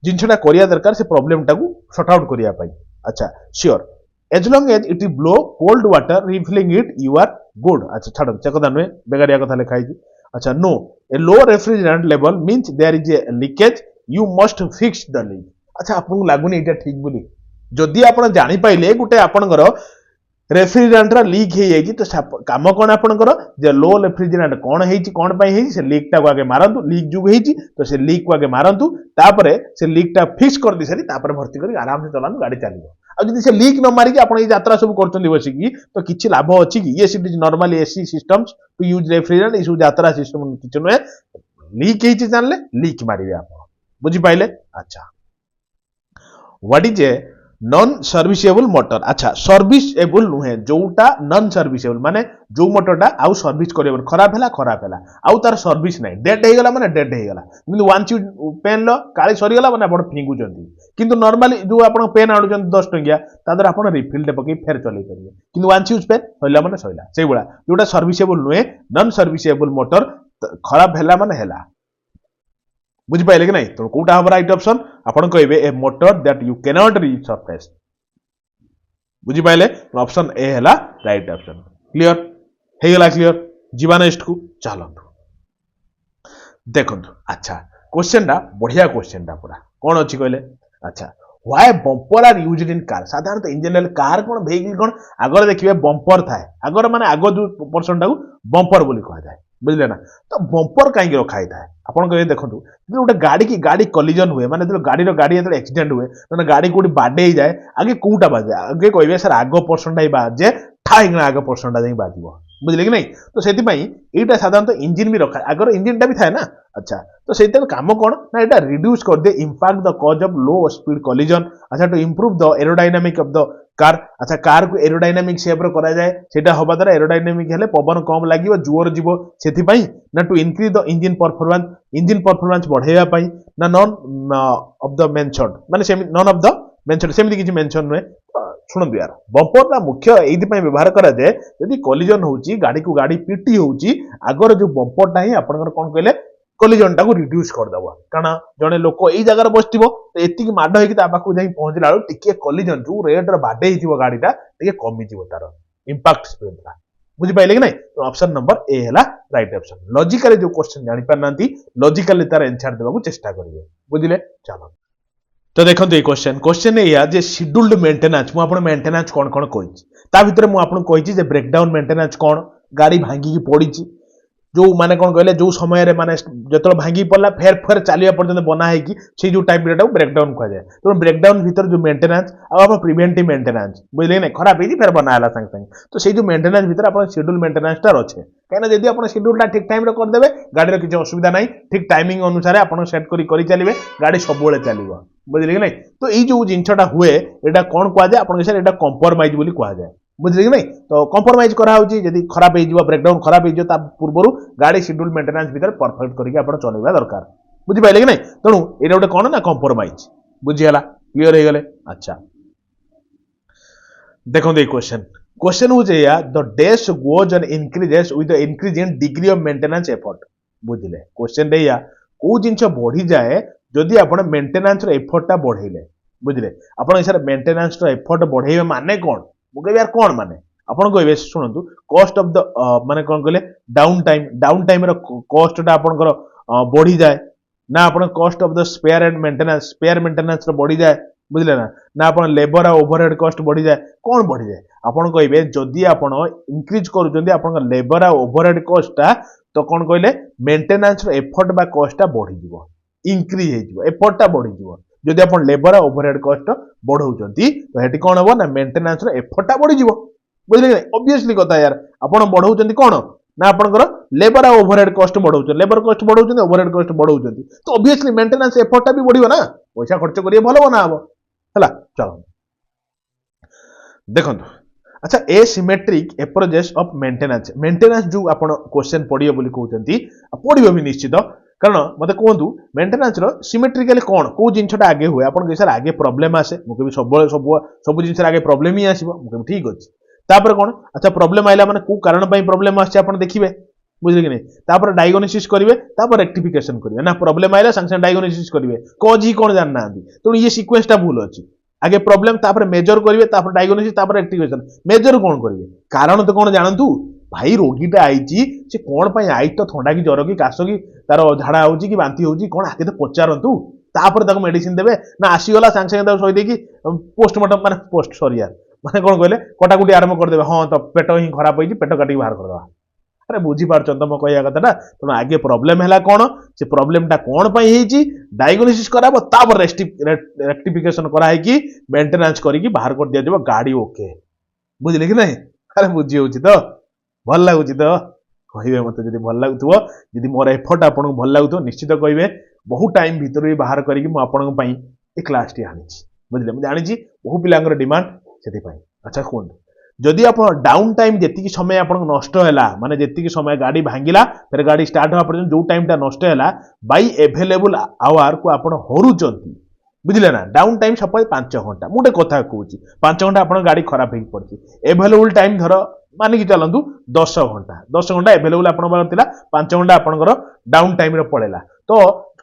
जिनछटा करिया दरकार से प्रॉब्लम टाकू सॉर्ट आउट करिया पाई अच्छा sure as long as it blow cold water refilling it you are good अच्छा छाड़ से कथा नुहे बेगारिया कथा लिखा है अच्छा no a low refrigerant level means there is a leakage you must fix the leak अच्छा आपन लागुनी एटा ठीक बोली जदि आपण जानि पाइले गुटे आपनकर रेफ्रिजरेंट रा लीक हे जाई तो काम कोन आपनकर जे लो रेफ्रिजरेंट कोन हेची कोन पई हेची से लीक टा को आगे मारंतु लीक जुग हेची तो से लीक को आगे मारंतु तापरे से लीक टा फिक्स कर दिसरी तापरे भर्ती करी आराम से चलानु गाड़ी चलिबो आ जदि से लीक न मारी कि आपण ई यात्रा सब करचंदी बसी की तो किछि लाभ अछि कि yes it is normal AC systems to use refrigerant is यात्रा सिस्टम किछि न लीक हेची जानले लीक मारिबे आपण बुझी पाइले अच्छा what is a non serviceable motor अच्छा सर्विसेबल नुहे जोटा नॉन सर्विसेबल माने जो मोटरटा आउ सर्विस करबन खराब हैला आउ तार सर्विस नाही डेड हे गेला माने डेड हे गेला किंतु वांस यू पेन लो काली सरी गेला माने आपण फिंगु जंती किंतु नॉर्मली जो आपण पेन आडु जंती 10 टंकिया तादर आपण रिफिल दे पकई फेर चलै परिबे किंतु वांस यूज पेन होइला माने सइला सेई बळा जोटा सर्विसेबल नुहे नॉन सर्विसेबल मोटर खराब हैला माने हैला बुझी पाइले कि नहीं तो कोटा हम राइट ऑप्शन आपण कहबे a motor that you can not reach surface बुझी पाइले ऑप्शन ए हैला राइट ऑप्शन क्लियर हे गेला क्लियर जीवा नेक्स्ट को चलंतु देखंतु अच्छा क्वेश्चन दा बढ़िया क्वेश्चन दा पूरा कोन अछि कहले अच्छा why bumper are used in car साधारणतः इन जनरल कार कोन व्हीकल कोन आगर देखिबे बम्पर थाए आगर माने आगो जो पर्सन टाको बम्पर बोली कहा जाए बुझले ना तो बम्पर कहीं रखा था आपन कहे देखंतु गोटे गाड़ी कलिजन हुए माने गाड़ी एक्सीडेंट हुए माने गाड़ी कोडी बाडे जाए आगे कोटा बाजे आगे कहबे सर आगो पर्सन टाई बाजे ठाई आगो पर्सन टा जाई बाजिबो बुझले कि नहीं तो सेति पई एटा साधारणतः इंजन भी रखा आगर इंजन टा भी थाए ना अच्छा तो सेति काम कोन ना एटा रिड्यूस कर दे impact the cause of low speed collision अच्छा to improve the aerodynamic of the car अच्छा कार को एरोडायनामिक शेप रो करा जाए सेटा होबा द्वारा एरोडायनामिक हेले पवन कम लागिवो जोर जीवो सेति पई ना to increase the engine performance बढ़ेया पई ना नॉन ऑफ द मेंशन्ड माने सेमी नॉन ऑफ द मेंशन्ड सेमी किछि मेंशन नुए शुणु यार बम्पर ता मुख्य एइदि पई व्यवहार करा जाए यदि कोलिजन होउची गाड़ी को गाड़ी पीटी होउची आगर जो बम्पर टा ही आपन कोन कहले कोलिजन टा को रिड्यूस कर दबो काना जने लोक एई जगह रे बसतिबो तो एतिकी माडो हेकि ता पाखु जाई पहुंचला लो टिके कोलिजन जो रेड रे बाडे हिथिबो गाड़ीटा टिके कमी जिवो तार इंपैक्ट स्पीड ता बुझी पाइले कि नहीं तो ऑप्शन नंबर ए हैला राइट ऑप्शन लॉजिकली जो क्वेश्चन जानि पारनांती लॉजिकली तार आंसर देबाकू चेष्टा करिवे बुझिले चलो तो देखो ये क्वेश्चन या जे शेड्यूल्ड मेंटेनेंस मु आपण मेंटेनेंस कोन कोन कहिछि ता भितर मु आपण कहिछि जे ब्रेकडाउन मेंटेनेंस कोन गाड़ी भांगी की पड़ीछि जो माने कोन कहले जो समय रे माने जतल भांगी पड़ला फेर फेर चलिया पर्यंत बना है कि से जो टाइम पीरियड ब्रेकडाउन कह जाए तो ब्रेकडाउन भीतर जो मेंटेनेंस आ आप प्रिवेंटिव मेंटेनेंस बुझले नै खराब हेजी फेर बनाला संग संग तो से जो मेंटेनेंस भीतर आपण शेड्यूल मेंटेनेंस टा रछे कहना जदी आपण शेड्यूल टा ठीक टाइम रे कर देबे गाड़ी रे किछ असुविधा नै ठीक टाइमिंग अनुसार आपण सेट करी चलिबे गाड़ी सब बेले चलिबो बुझले कि नै तो ई जो जिंछटा हुए एटा कोन कह जाए आपण के एटा कंप्रोमाइज बोली कह जाए बुझले कि नहीं तो कंप्रोमाइज करा होची जदी खराब हे जिवो ब्रेकडाउन खराब हे जिवो ता पूर्वरु गाड़ी शेड्यूल मेंटेनेंस भीतर परफेक्ट करके आपण चलेबा दरकार बुझि पाइले कि नहीं तणु एटा गोटे कोन ना कंप्रोमाइज बुझि हला क्लियर हे गेले अच्छा देखो दे क्वेश्चन हो या the dash goes and increases with the increase in degree of maintenance effort बुझिले क्वेश्चन रे या को जिंस बढ़ी जाए जदि आपण मेंटेनेंस रो एफर्ट टा बढ़ेले बुझिले आपण इसार मेंटेनेंस रो एफर्ट बढ़ेबे माने कोन मुके यार कोन माने आपण कहबे सुनंतु कॉस्ट ऑफ द माने कोन कहले डाउन टाइम रो कॉस्ट टा आपण कर बढ़ी जाए ना आपण cost of the spare maintenance रो बढ़ी जाए बुझले ना आपण लेबर आ ओवरहेड कॉस्ट बढ़ी जाए कोन बढ़ी जाए आपण कहबे जदी आपण इंक्रीज करू जदी आपण लेबर आ ओवरहेड कॉस्ट टा तो कोन कहले मेंटेनेंस रो एफर्ट बा कॉस्ट टा बढ़ी जीवो इंक्रीज हे जीवो एफर्ट टा बढ़ी जीवो जदि आपण लेबर आ ओवरहेड कॉस्ट बढ़ौचंती तो हेटी कोन हो ना मेंटेनेंस रो एफर्ट टा बढ़ी जीवो बुझले नै ऑब्वियसली कथा यार आपण बढ़ौचंती कोन ना आपनकर लेबर आ ओवरहेड कॉस्ट बढ़ौचंती लेबर कॉस्ट बढ़ौचंती ओवरहेड कॉस्ट बढ़ौचंती तो ऑब्वियसली मेंटेनेंस एफर्ट टा भी बढ़िबो ना पैसा खर्च करिए भलो बना हबो हला चलो देखंतु अच्छा एसिमेट्रिक अप्रोचेस ऑफ मेंटेनेंस जो आपण क्वेश्चन पढियो बोली कहउचंती पढियो भी निश्चित कारण मते कहंतु मेंटेनेंस रो सिमेट्रिकली कोन को जिंसटा आगे हुए आपण के सर आगे प्रॉब्लम आसे मुके भी सब जिंस आगे प्रॉब्लम ही आसीबो मुके ठीक अछि तापर कोन अच्छा प्रॉब्लम आइला माने को कारण पई प्रॉब्लम आछे आपण देखिबे बुझले कि नहीं तापर डायग्नोसिस करिवे तापर रेक्टिफिकेशन करिवे ना प्रॉब्लम आइला संग डायग्नोसिस करिवे कॉज ही कोन जानना आंदी तो ये सीक्वेंस टा भूल अछि आगे प्रॉब्लम तापर मेजर करिवे तापर डायग्नोसिस तापर रेक्टिफिकेशन मेजर कोन करिवे कारण तो कोन जानंतु भाई रोगीटा आईची से कोन पई आई तो थंडा की ज्वर की काश की तार झाड़ा होउची कि बांती होउची कोन आके तो पचारंतु तापर ताको मेडिसिन देबे ना आसीगला सांग संग ताको सोई देकी पोस्टमार्टम माने पोस्ट सॉरी यार माने कोन कहले कटाकुटी आरंभ कर देबे हां तो पेट ही खराब होई पेट काटी बाहर कर दवा अरे बुझी पारछ तो मो कहया कथाटा तो आगे प्रॉब्लम हैला कोन से प्रॉब्लम टा कोन पई हेची डायग्नोसिस कराबो तापर रेक्टिफिकेशन करा है कि मेंटेनेंस करी कि बाहर कर दिया जब गाड़ी ओके बुझले कि नहीं अरे बुझी होची तो भल लागुची तो कहिबे मते जदी भल लागुथुवो जदी मोर एफर्ट आपन भल लागुथो निश्चित कहिबे बहुत टाइम भीतर भी बाहर करी कि मो आपन पई ए क्लास टी आनिछि बुझले म जानिछि बहु पिलांगर डिमांड सेति पई अच्छा कोन जदि आप डाउन टाइम जेतिकी समय आपन नष्ट हैला माने जेतिकी समय गाड़ी भांगिला फिर गाड़ी स्टार्ट होआ पर्यंत जो टाइम टा नष्ट हैला बाय अवेलेबल आवर को आपन हरुचंती बुझले ना डाउन टाइम सपोज 5 घंटा मुटे कथा कहूची 5 घंटा आपन गाड़ी खराब हेई पड़ची अवेलेबल टाइम धर माने कि चलंतु 10 घंटा अवेलेबल आपन बारतिला 5 घंटा आपनकर डाउन टाइम रे पड़ेला तो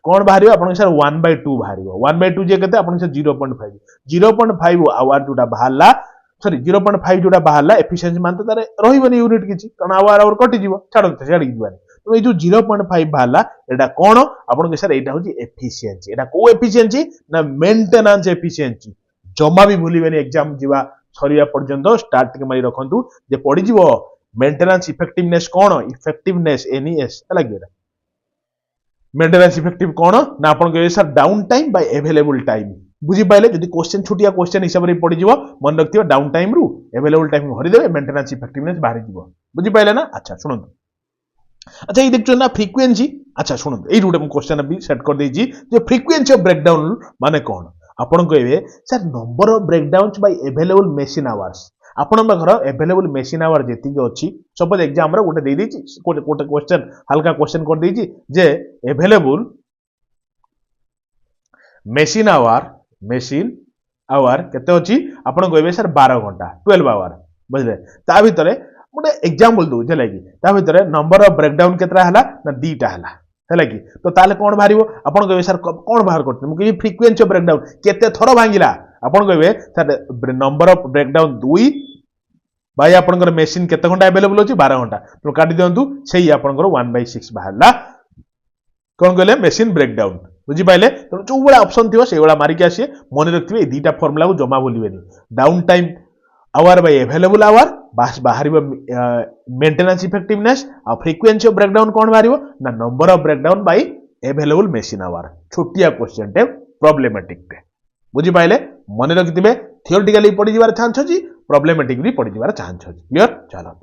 कौन बाहरियो आपन सर 1/2 बाहरियो 1/2 जे केते आपन सर 0.5 आवर जोटा बाहरला सॉरी 0.5 जोटा बाहरला एफिशिएंसी मान तो तारे रहिबनी यूनिट किछि कारण आवर कटि जीवो छाड़ दिबानी तो ए जो 0.5 बाहरला एटा कोन आपन के सर एटा होची एफिशिएंसी एटा को एफिशिएंसी ना मेंटेनेंस एफिशिएंसी जमा भी भूलिबेनी एग्जाम जीवा सरिया पर्यंत स्टार्ट के मारी रखंतु जे पड़ी जीवो मेंटेनेंस इफेक्टिवनेस कोन इफेक्टिवनेस एनईएस लागि मेंटेनेंस इफेक्टिव कोन ना आपन के sir down time by available time बुझी पाइले जदि क्वेश्चन छुटिया क्वेश्चन हिसाब रे पड़ी जीवो मन रखथियो डाउन टाइम रु अवेलेबल टाइम भरि देबे मेंटेनेंस इफेक्टिवनेस बाहर जीवो बुझी पाइले ना अच्छा सुनंतु अच्छा ये देखछो ना फ्रीक्वेंसी अच्छा सुनंतु ए रुटे हम क्वेश्चन भी सेट कर देछि जे फ्रीक्वेंसी ऑफ ब्रेकडाउन माने कोन आपन कहबे sir number of breakdowns by available machine hours आपन घर अवेलेबल मशीन आवर जेति अछि सपोज एग्जाम रे गोटे दे देछि गोटे क्वेश्चन हल्का क्वेश्चन कर देछि जे अवेलेबल मशीन आवर केते अछि आपन कहबे सर 12 घंटा 12 आवर बुझले ता भितरे गोटे एग्जांपल दउ जे लागि ता भितरे नंबर ऑफ ब्रेकडाउन केतरा हला ना दीटा हला हैला कि तो ताले कोन बाहरिबो आपन कहबे सर कोन बाहर करते मु कहि फ्रीक्वेंसी ऑफ ब्रेकडाउन केते थरो भांगिला आपन कहबे sir number of breakdown 2 by आपनकर मशीन केते घंटा अवेलेबल अछि 12 घंटा तो काटी दियंतु सेही आपनकर 1/6 बाहरला कोन कहले मशीन ब्रेकडाउन बुझी पाइले तो जो बड़ा ऑप्शन थियो से बड़ा मारी के आसी मन रखथिबे ए दीटा फार्मूला को जमा बोलिबेनी down time hour by available hour बास बाहरिबो मेंटेनेंस इफेक्टिवनेस आ फ्रीक्वेंसी ऑफ ब्रेकडाउन कोन बाहरिबो ना number of breakdown by available machine hour छोटिया क्वेश्चन टे प्रॉब्लमेटिक टे बुझी पाइले मन रखथिबे थियोरेटिकली पड़ी जिबार चांस अछि प्रॉब्लमेटिक भी पड़ी जिबार चांस अछि क्लियर चलो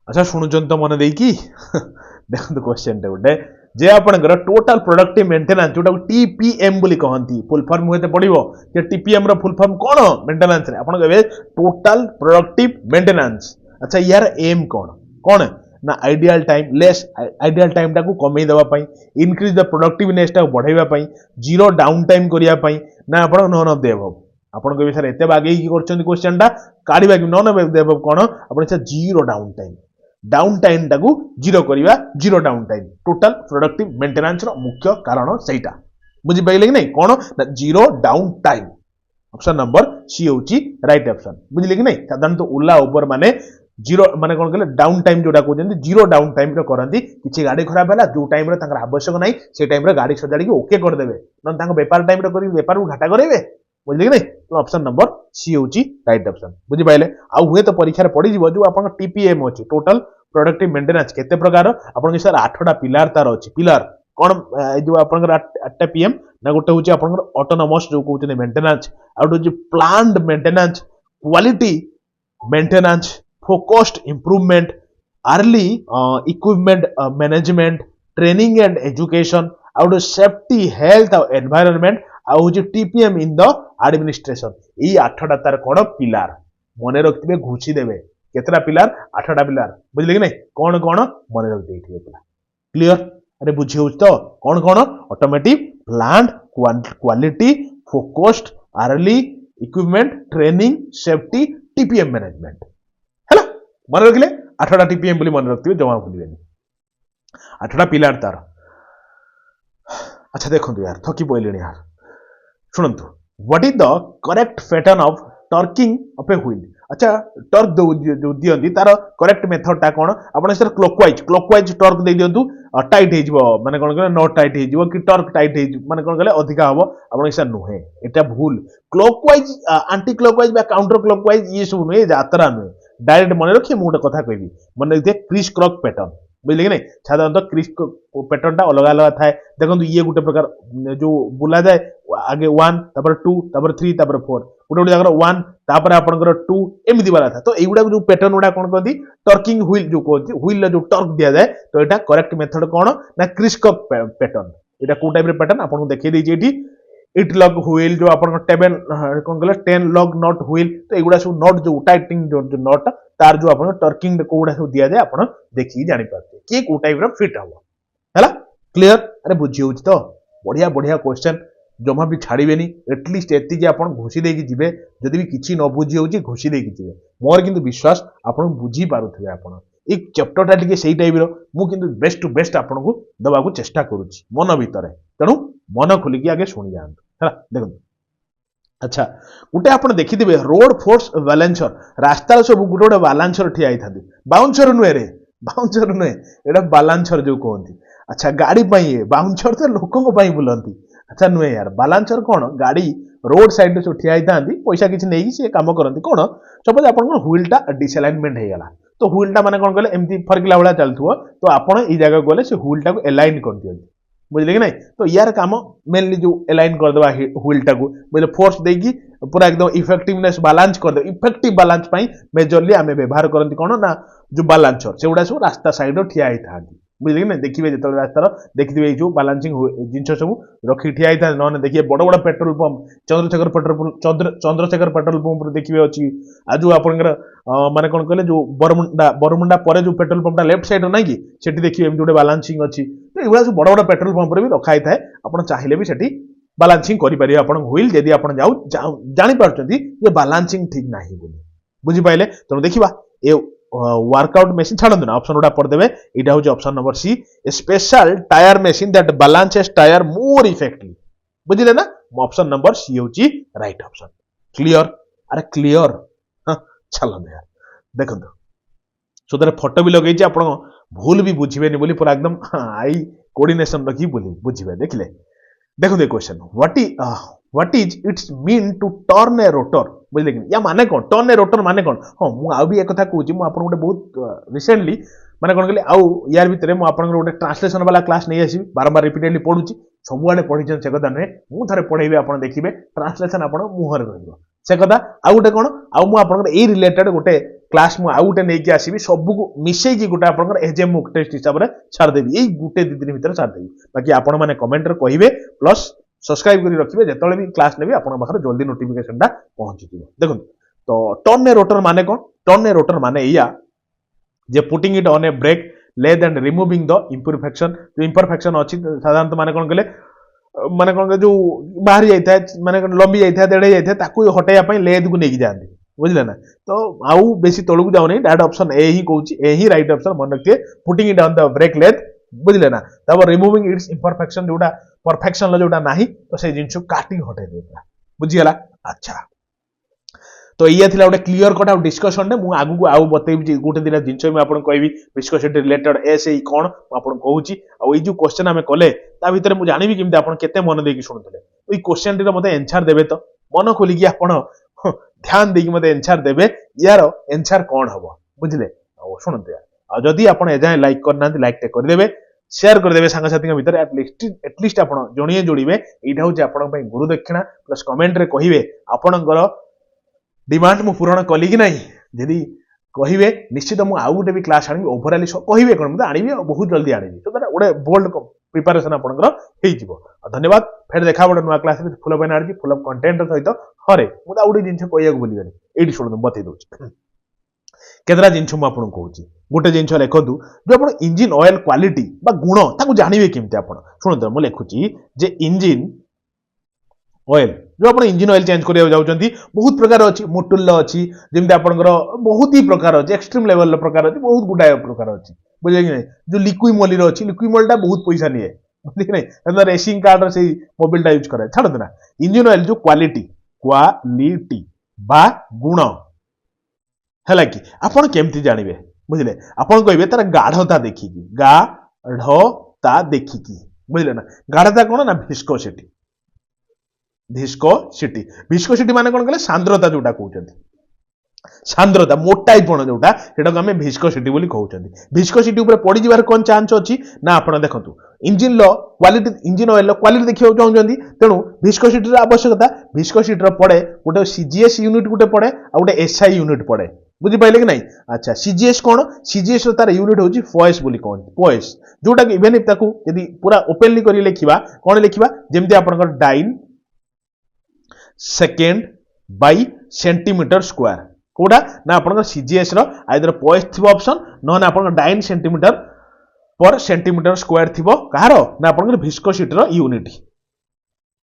अच्छा सुनुचन तो मन देई की देखो क्वेश्चन टे उडे जे आपनकर टोटल प्रोडक्टिव मेंटेनेंस जोटा टीपीएम बोली कहंती फुल फॉर्म होते पड़िबो जे टीपीएम रो फुल फॉर्म कोन मेंटेनेंस रे आपन कहबे टोटल प्रोडक्टिव मेंटेनेंस अच्छा यार एम कोन ना ideal time less ideal time टा को कमी देबा पई इंक्रीज द प्रोडक्टिवनेस टा बढ़ाइबा पई जीरो डाउन टाइम करिया पई ना आपन नन ऑफ देबो आपन कहबे सर एते बागे की करछन क्वेश्चन टा काढिबा कि नन ऑफ देबो कोन आपन से जीरो डाउन टाइम टाकू जीरो करिवा zero down time total productive maintenance रो मुख्य कारण सेटा बुझी पाइले कि नहीं कोन ना zero down time option number C होची राइट ऑप्शन बुझिले कि नहीं साधारणतः ओला उबर माने जीरो माने कोन कहले डाउन टाइम जोटा कहजंती जीरो डाउन टाइम रो करंती किछि गाड़ी खराब होला जो टाइम रे ताकर आवश्यक नाही से टाइम रे गाड़ी सजाडी के ओके कर देबे न तांको व्यापार टाइम रे करी व्यापार को घाटा करेबे बुझिले कि नहीं तो ऑप्शन नंबर सी होची राइट ऑप्शन बुझी पाइले आ हुए तो परीक्षा रे पड़ी जीवो जो आपन टीपीएम होची टोटल प्रोडक्टिव मेंटेनेंस केते प्रकार आपन के सर 8टा पिलर तार अछि पिलर कोन ए जो आपन 8टा पीएम ना गोटे होची आपन ऑटोनोमस जो कहउछने मेंटेनेंस आउट होची planned maintenance quality maintenance focused improvement early equipment management training and education out safety health और एनवायरनमेंट आउ होची टीपीएम इन द एडमिनिस्ट्रेशन ई 8टा तार कोन पिलर मने रखथिबे घुची देबे केतरा पिलर 8टा पिलर बुझले कि नहीं कोन कोन मने रख देथिबे पिला क्लियर अरे बुझी होछ तो कोन कोन automatic plant quality focused early equipment training safety TPM management हैला मन रखले आठटा टीपीएम बोली मन रखिए जमा भूलिए 8टा पिलार तार अच्छा देखो यार थकी पड़े यार शुणु what is the correct pattern of torquing of a wheel अच्छा टर्क जो दियंती तार करेक्ट मेथड टा कोन आपण सर क्लॉकवाइज टर्क दे दियंतु टाइट हे जिवो माने कोन कहले नॉट टाइट हे जिवो कि टर्क टाइट हे माने कोन कहले अधिका हबो आपण सर नुहे एटा भूल क्लॉकवाइज एंटी क्लॉकवाइज बा काउंटर क्लॉकवाइज ये सब नुहे यात्रा नुहे डायरेक्ट मन रखिए मु गोटे कथा कहबी मन रखिए क्रिस क्रॉक पैटर्न बुझे कि नहीं साधारणतः क्रिस पैटर्न टा अलग अलग थाए देखो ये गोटे प्रकार जो बुला जाए आगे 1 तापर 2 तापर 3 तापर 4 गोटे गोटे जगह 1 तापर आपनकर 2 एमती वाला था तो एगुडा जो पैटर्न गुडा कोन कहती टर्किंग व्हील जो कहती व्हील जो टर्क दिया जाए तो एटा करेक्ट मेथड कोन ना क्रिस क्रॉक पैटर्न एटा को टाइप रे पैटर्न आपन देखै दै जेठी इट लॉक व्हील जो आपन 10 कोन कहले 10 लॉक नॉट व्हील तो एगुडा सब नॉट जो टाइटिंग जो नॉट तार जो आपन टर्किंग कोडा सब दिया जाए आपन देखि जानि पाते कि को टाइप रो फिट हबो हैला क्लियर अरे बुझी होछ तो बढ़िया बढ़िया क्वेश्चन जमा भी छाड़बेनी एटलिस्ट एति जे आपन घोषी देकी जिवे जदि भी किछि न बुझी होछि घोषी देकी जिवे मोर किंतु विश्वास आपन बुझी पारुथिबे आपन एक चैप्टर टा टिके सेही टाइप रो मु किंतु बेस्ट टू बेस्ट आपन को दबा को चेष्टा करूछि मन भीतर तेनु मन खोली के आगे सुनि जान हैला देखो अच्छा गोटे आपन देखिथिबे रोड फोर्स बैलेंसर रास्ता सब गोटे गोटे बैलेंसर ठिया आइथांती बाउंसर नुहे रे बाउंसर नुहे एटा बैलेंसर जो कहंती अच्छा गाड़ी पई बाउंसर तो लोकन को पई बुलंती अच्छा नुहे यार बैलेंसर कोन गाड़ी रोड साइड से ठिया आइथांती पैसा किछि नेही से काम करंती कोन सपोज आपन व्हील टा डिसअलाइनमेंट हे गला तो व्हील टा माने कोन कहले एमती फरकिला वाला चलथुओ तो आपन ई जगह गले से व्हील टा को अलाइन कर दियंती बुझले कि नहीं तो यार काम मेनली जो अलाइन कर देबा व्हील टा को बुझले फोर्स देगी पूरा एकदम इफेक्टिवनेस बैलेंस कर दे इफेक्टिव बैलेंस पई मेजरली हमें व्यवहार करंती कोन ना जो बैलेंसर सेउडा सब रास्ता साइड ठिया आइथांती बुझले कि नहीं देखिबे जतल रास्तार देखिबे जो बैलेंसिंग जिंस सब रखी ठिया आइथा न देखिए बड़ बड़ petrol pump Chandrashekhar petrol pump देखिबे अछि आजु आपनकर माने कोन कहले जो बरमुंडा परे जो पेट्रोल पंपटा लेफ्ट साइड नै कि सेठी देखिबे एम जोडे बैलेंसिंग अछि तो एगुडा सब बड़ बड़ पेट्रोल पंप रे भी रखाई थाए आपण चाहिले भी सेठी बैलेंसिंग करि परिबे आपण व्हील यदि आपण जाऊ जानि पारछंती जे बैलेंसिंग ठीक नाही बोली बुझी पाइले तो देखिबा ए वर्कआउट मशीन छाड़ू ना ऑप्शन गुड़ा पढ़ देवे इटा हूँ option number C special tyre machine that balances tyre more effectively बुझिले ना ऑप्शन नंबर सी हूँ राइट ऑप्शन क्लियर अरे क्लियर हाँ चलो यार देखो सो तार फोटो भी लगे आप भूल भी बुझे बोली पूरा एकदम आई कोऑर्डिनेशन रखी बोली बुझे देखिले देखो question what is its mean to turn a rotor बुझले कि या माने कौन टर्न ए रोटर माने कौन हाँ मु आ भी एक कथा कहूँ मु आपन गोटे बहुत रिसेंटली माने कौन कहले आउ यार भितर मु आपन गोटे ट्रांसलेशन वाला क्लास नहीं आसी बारंबार रिपीटेडली पढुची सबुआडे पढिछन से कथा नुहे मु थरे पढेबे आपन देखिबे ट्रांसलेशन आपन मुहर रहइबो से कथा आउ गोटे कोन आउ मु आपन ए रिलेटेड गोटे क्लास मु आउ गोटे नै कि आसीबी सब को मिसै कि गोटे आपन एजेम मुक टेस्ट हिसाब रे छाड़ देबी एई गोटे दि दिन भीतर छाड़ देबी बाकी आपन माने कमेंट रे कहिबे प्लस सब्सक्राइब करी रखिबे जेतले भी क्लास नेबे आपन पाखर जल्दी नोटिफिकेशन टा पहुंची जिवो देखो तो टर्न ए रोटर माने कोन टर्न ए रोटर माने या जे putting it on a brake lathe and removing the imperfection जो इम्परफेक्शन अछि साधारणतः माने कोन कहले जो बाहर जाइथा माने लंबी जाइथा देड़े जाइथा ताकू हटाया पई लेद को नेकी जांदी बुझले ना तो आउ बेसी तळु जाउ नै डायरेक्ट ऑप्शन ए ही कहूची ए ही राइट ऑप्शन मन रखिए putting it on the brake lathe बुझले ना तब रिमूविंग इट्स इम्परफेक्शन जोटा परफेक्शन जोटा नाही तो से जिंस काटी हटाई देबा बुझियला अच्छा तो ये थिला गोटे क्लियर कट आउ डिस्कशन मु आगु को आउ बतेबी गोटे दिना जिंस मैं आपन कहबी विस्कोसिटी रिलेटेड एस ए कोन आपन कहूची आ ई जो क्वेश्चन हमें कले ता भीतर मु जानिबी किमते आपन केते मन देकी सुनतले ई क्वेश्चन टिर मते आंसर देबे तो मन खोली कि आपन ध्यान देकी मते आंसर देबे यार आंसर कोन हबो बुझले आ सुनते आ जदी आपन एजाय लाइक करना लाइक टे कर देबे शेयर कर देबे सांग साथी भीतर एटलिस्ट आपन जणिए जोड़िबे एटा होची आपन पई गुरु दक्षिणा प्लस कमेंट रे कहिबे आपनकर डिमांड मु पूरण कली कि नहीं यदि कहिबे निश्चित मु आउ गोटे भी क्लास आनी ओवरऑल कहिबे कोन मते आनीबी बहुत जल्दी आनीबी तो गोटे बोल्ड प्रिपरेशन आपनकर हेइ जिवो धन्यवाद फेर देखा बड नुआ क्लास रे full of energy full of content सहित हरे मु आउ गोटे जिंस कहिया बोलिबेनी एडी सुन बतै दोछि केतरा जिंस मु आपन कहूची गोटे जिंस लेखतु जो आपन इंजिन ऑयल क्वालिटी बा गुण ताकू जानिबे किमते आपन सुनतो मु लेखुची जे इंजिन ऑयल जो आप इंजिन ऑयल चेंज करिया जाउछंती बहुत प्रकार अछि मोटुल अछि जेमति आपनकर बहुत ही प्रकार अछि एक्सट्रीम लेवल प्रकार अछि बहुत गुडाय प्रकार अछि बुझे कि नहीं जो लिक्विड मोली अछि लिक्विड मोलटा बहुत पैसा निए बुझे कि नहीं तो रेसिंग कार रो से मोबिलटा यूज करे छाड़ देना इंजिन ऑयल जो क्वालिटी बा गुण है कि आपण केमती जानवे बुझले आपण कहबे तार गाढ़ता देखिकी गाढ़ता देखिकी बुझले ना गाढ़ता कौन ना भिस्कोसिटी माने कौन कहले सांद्रता जोटा कहउछंती सांद्रता मोटाईपण जोटा सेटा को हमें भिस्कोसिटी बोली कहउछंती भिस्कोसिटी ऊपर पड़ी जिवार कोन चांस अछि ना आपण देखंतु engine low quality engine oil low quality देखियो चाहउछंती तेनु भिस्कोसिटी रो आवश्यकता भिस्कोसिटी रो पड़े गोटे सीजीएस यूनिट गोटे पड़े आ गोटे एसआई यूनिट पड़े बुझी पाइले कि नहीं अच्छा सीजीएस कौन सीजीएस रो तार यूनिट होची फॉयस बोली कोन फॉयस जोटा कि इवन इफ ताकू यदि पूरा ओपनली करी लेखिबा कोन लेखिबा जेमति आपनकर dyne second by centimetre square कोडा ना आपनकर सीजीएस रो आइदर पॉइस थिबो ऑप्शन न ना आपनकर dyne centimetre per centimetre square थिबो कहारो ना आपनकर विस्कोसिटी रो unit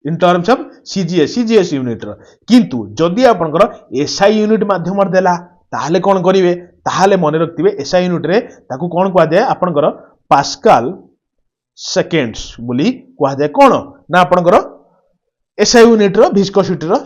in terms of CGS unit रो किंतु जदी आपनकर एसआई यूनिट माध्यम देला ताहले कोन करिवे ताहले मने रखथिबे एसआई यूनिट रे ताकू कोन कहआ जाय आपनकर पास्कल सेकेंड्स बोली कहआ जाय कोन ना आपनकर एसआई यूनिट रो विस्कोसिटी रो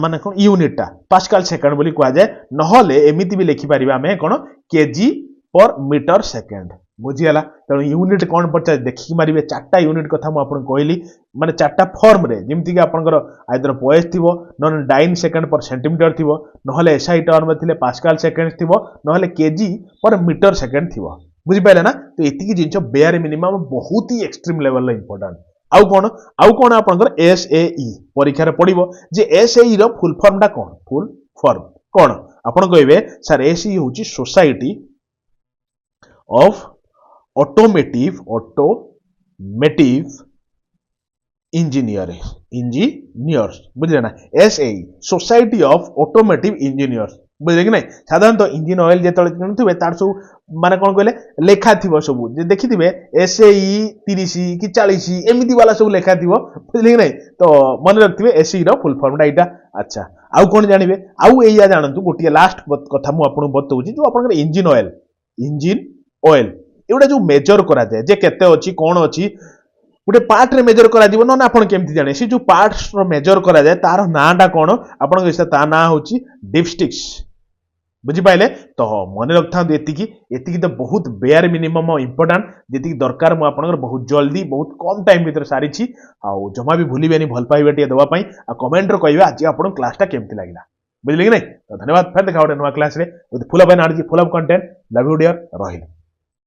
माने कोन यूनिट टा पास्कल सेकंड बोली कहआ जाय नहले एमिति भी लिखि परिबा हमें कोन केजी पर मीटर सेकंड बुझियाला त यूनिट कोन पचा देखि मारिबे चारटा यूनिट कथा म आपन कहली माने चारटा फॉर्म रे जेमति कि आपनकर आइदर पॉइस थिबो नन डाइन सेकंड पर सेंटीमीटर थिबो नहले एसआई टर्म में थिले पास्कल सेकंड थिबो नहले केजी पर मीटर सेकंड थिबो बुझि पाइले ना तो एतिकी जिंचो बेयर मिनिमम बहुत ही एक्सट्रीम लेवल ला इंपोर्टेंट आउ कोन आपनकर एसएई परीक्षा रे पडिबो जे एसएई रो फुल फॉर्म टा कोन फुल फॉर्म कोन आपन कहबे सर एसएई होची सोसाइटी ऑफ ऑटोमेटिव इंजीनियर्स बुझले ना SAE society of automotive engineers बुझले कि नहीं साधारणतः इंजिन ऑयल जेतले किनुथिबे तार सब माने कोन कहले लेखा थिबो सब जे देखिथिबे एसएई 30 कि 40 एमिति वाला सब लेखा थिबो बुझले कि नहीं तो मन रखथिबे एसएई रो फुल फॉर्म डाइटा अच्छा आउ कोन जानिबे आउ एया जानंतु गोटिया लास्ट कथा मु आपन बतौची जो आपन इंजिन ऑयल एउडा जो मेजर करा जाय जे केते अछि कोन अछि गोटे पार्ट रे मेजर करा दिबो न आपन केमति जाने से जो पार्ट्स रो मेजर करा जाय तार नाटा कोन आपन के ता ना होची डिपस्टिक्स बुझी पाइले तो मन रखता एतिकी तो बहुत बेयर मिनिमम इंपोर्टेंट जेतिकी दरकार मु आपनकर बहुत जल्दी बहुत कम टाइम भीतर सारी आ जमा भी भूलिबेनी भल पाइबे टिया दवा पई आ कमेंट रो कहबे आज आपन क्लास टा केमति लागिला बुझले कि नहीं तो धन्यवाद फिर देखा गोटे नुआ क्लास रे with full of energy full of content love you dear रहिला।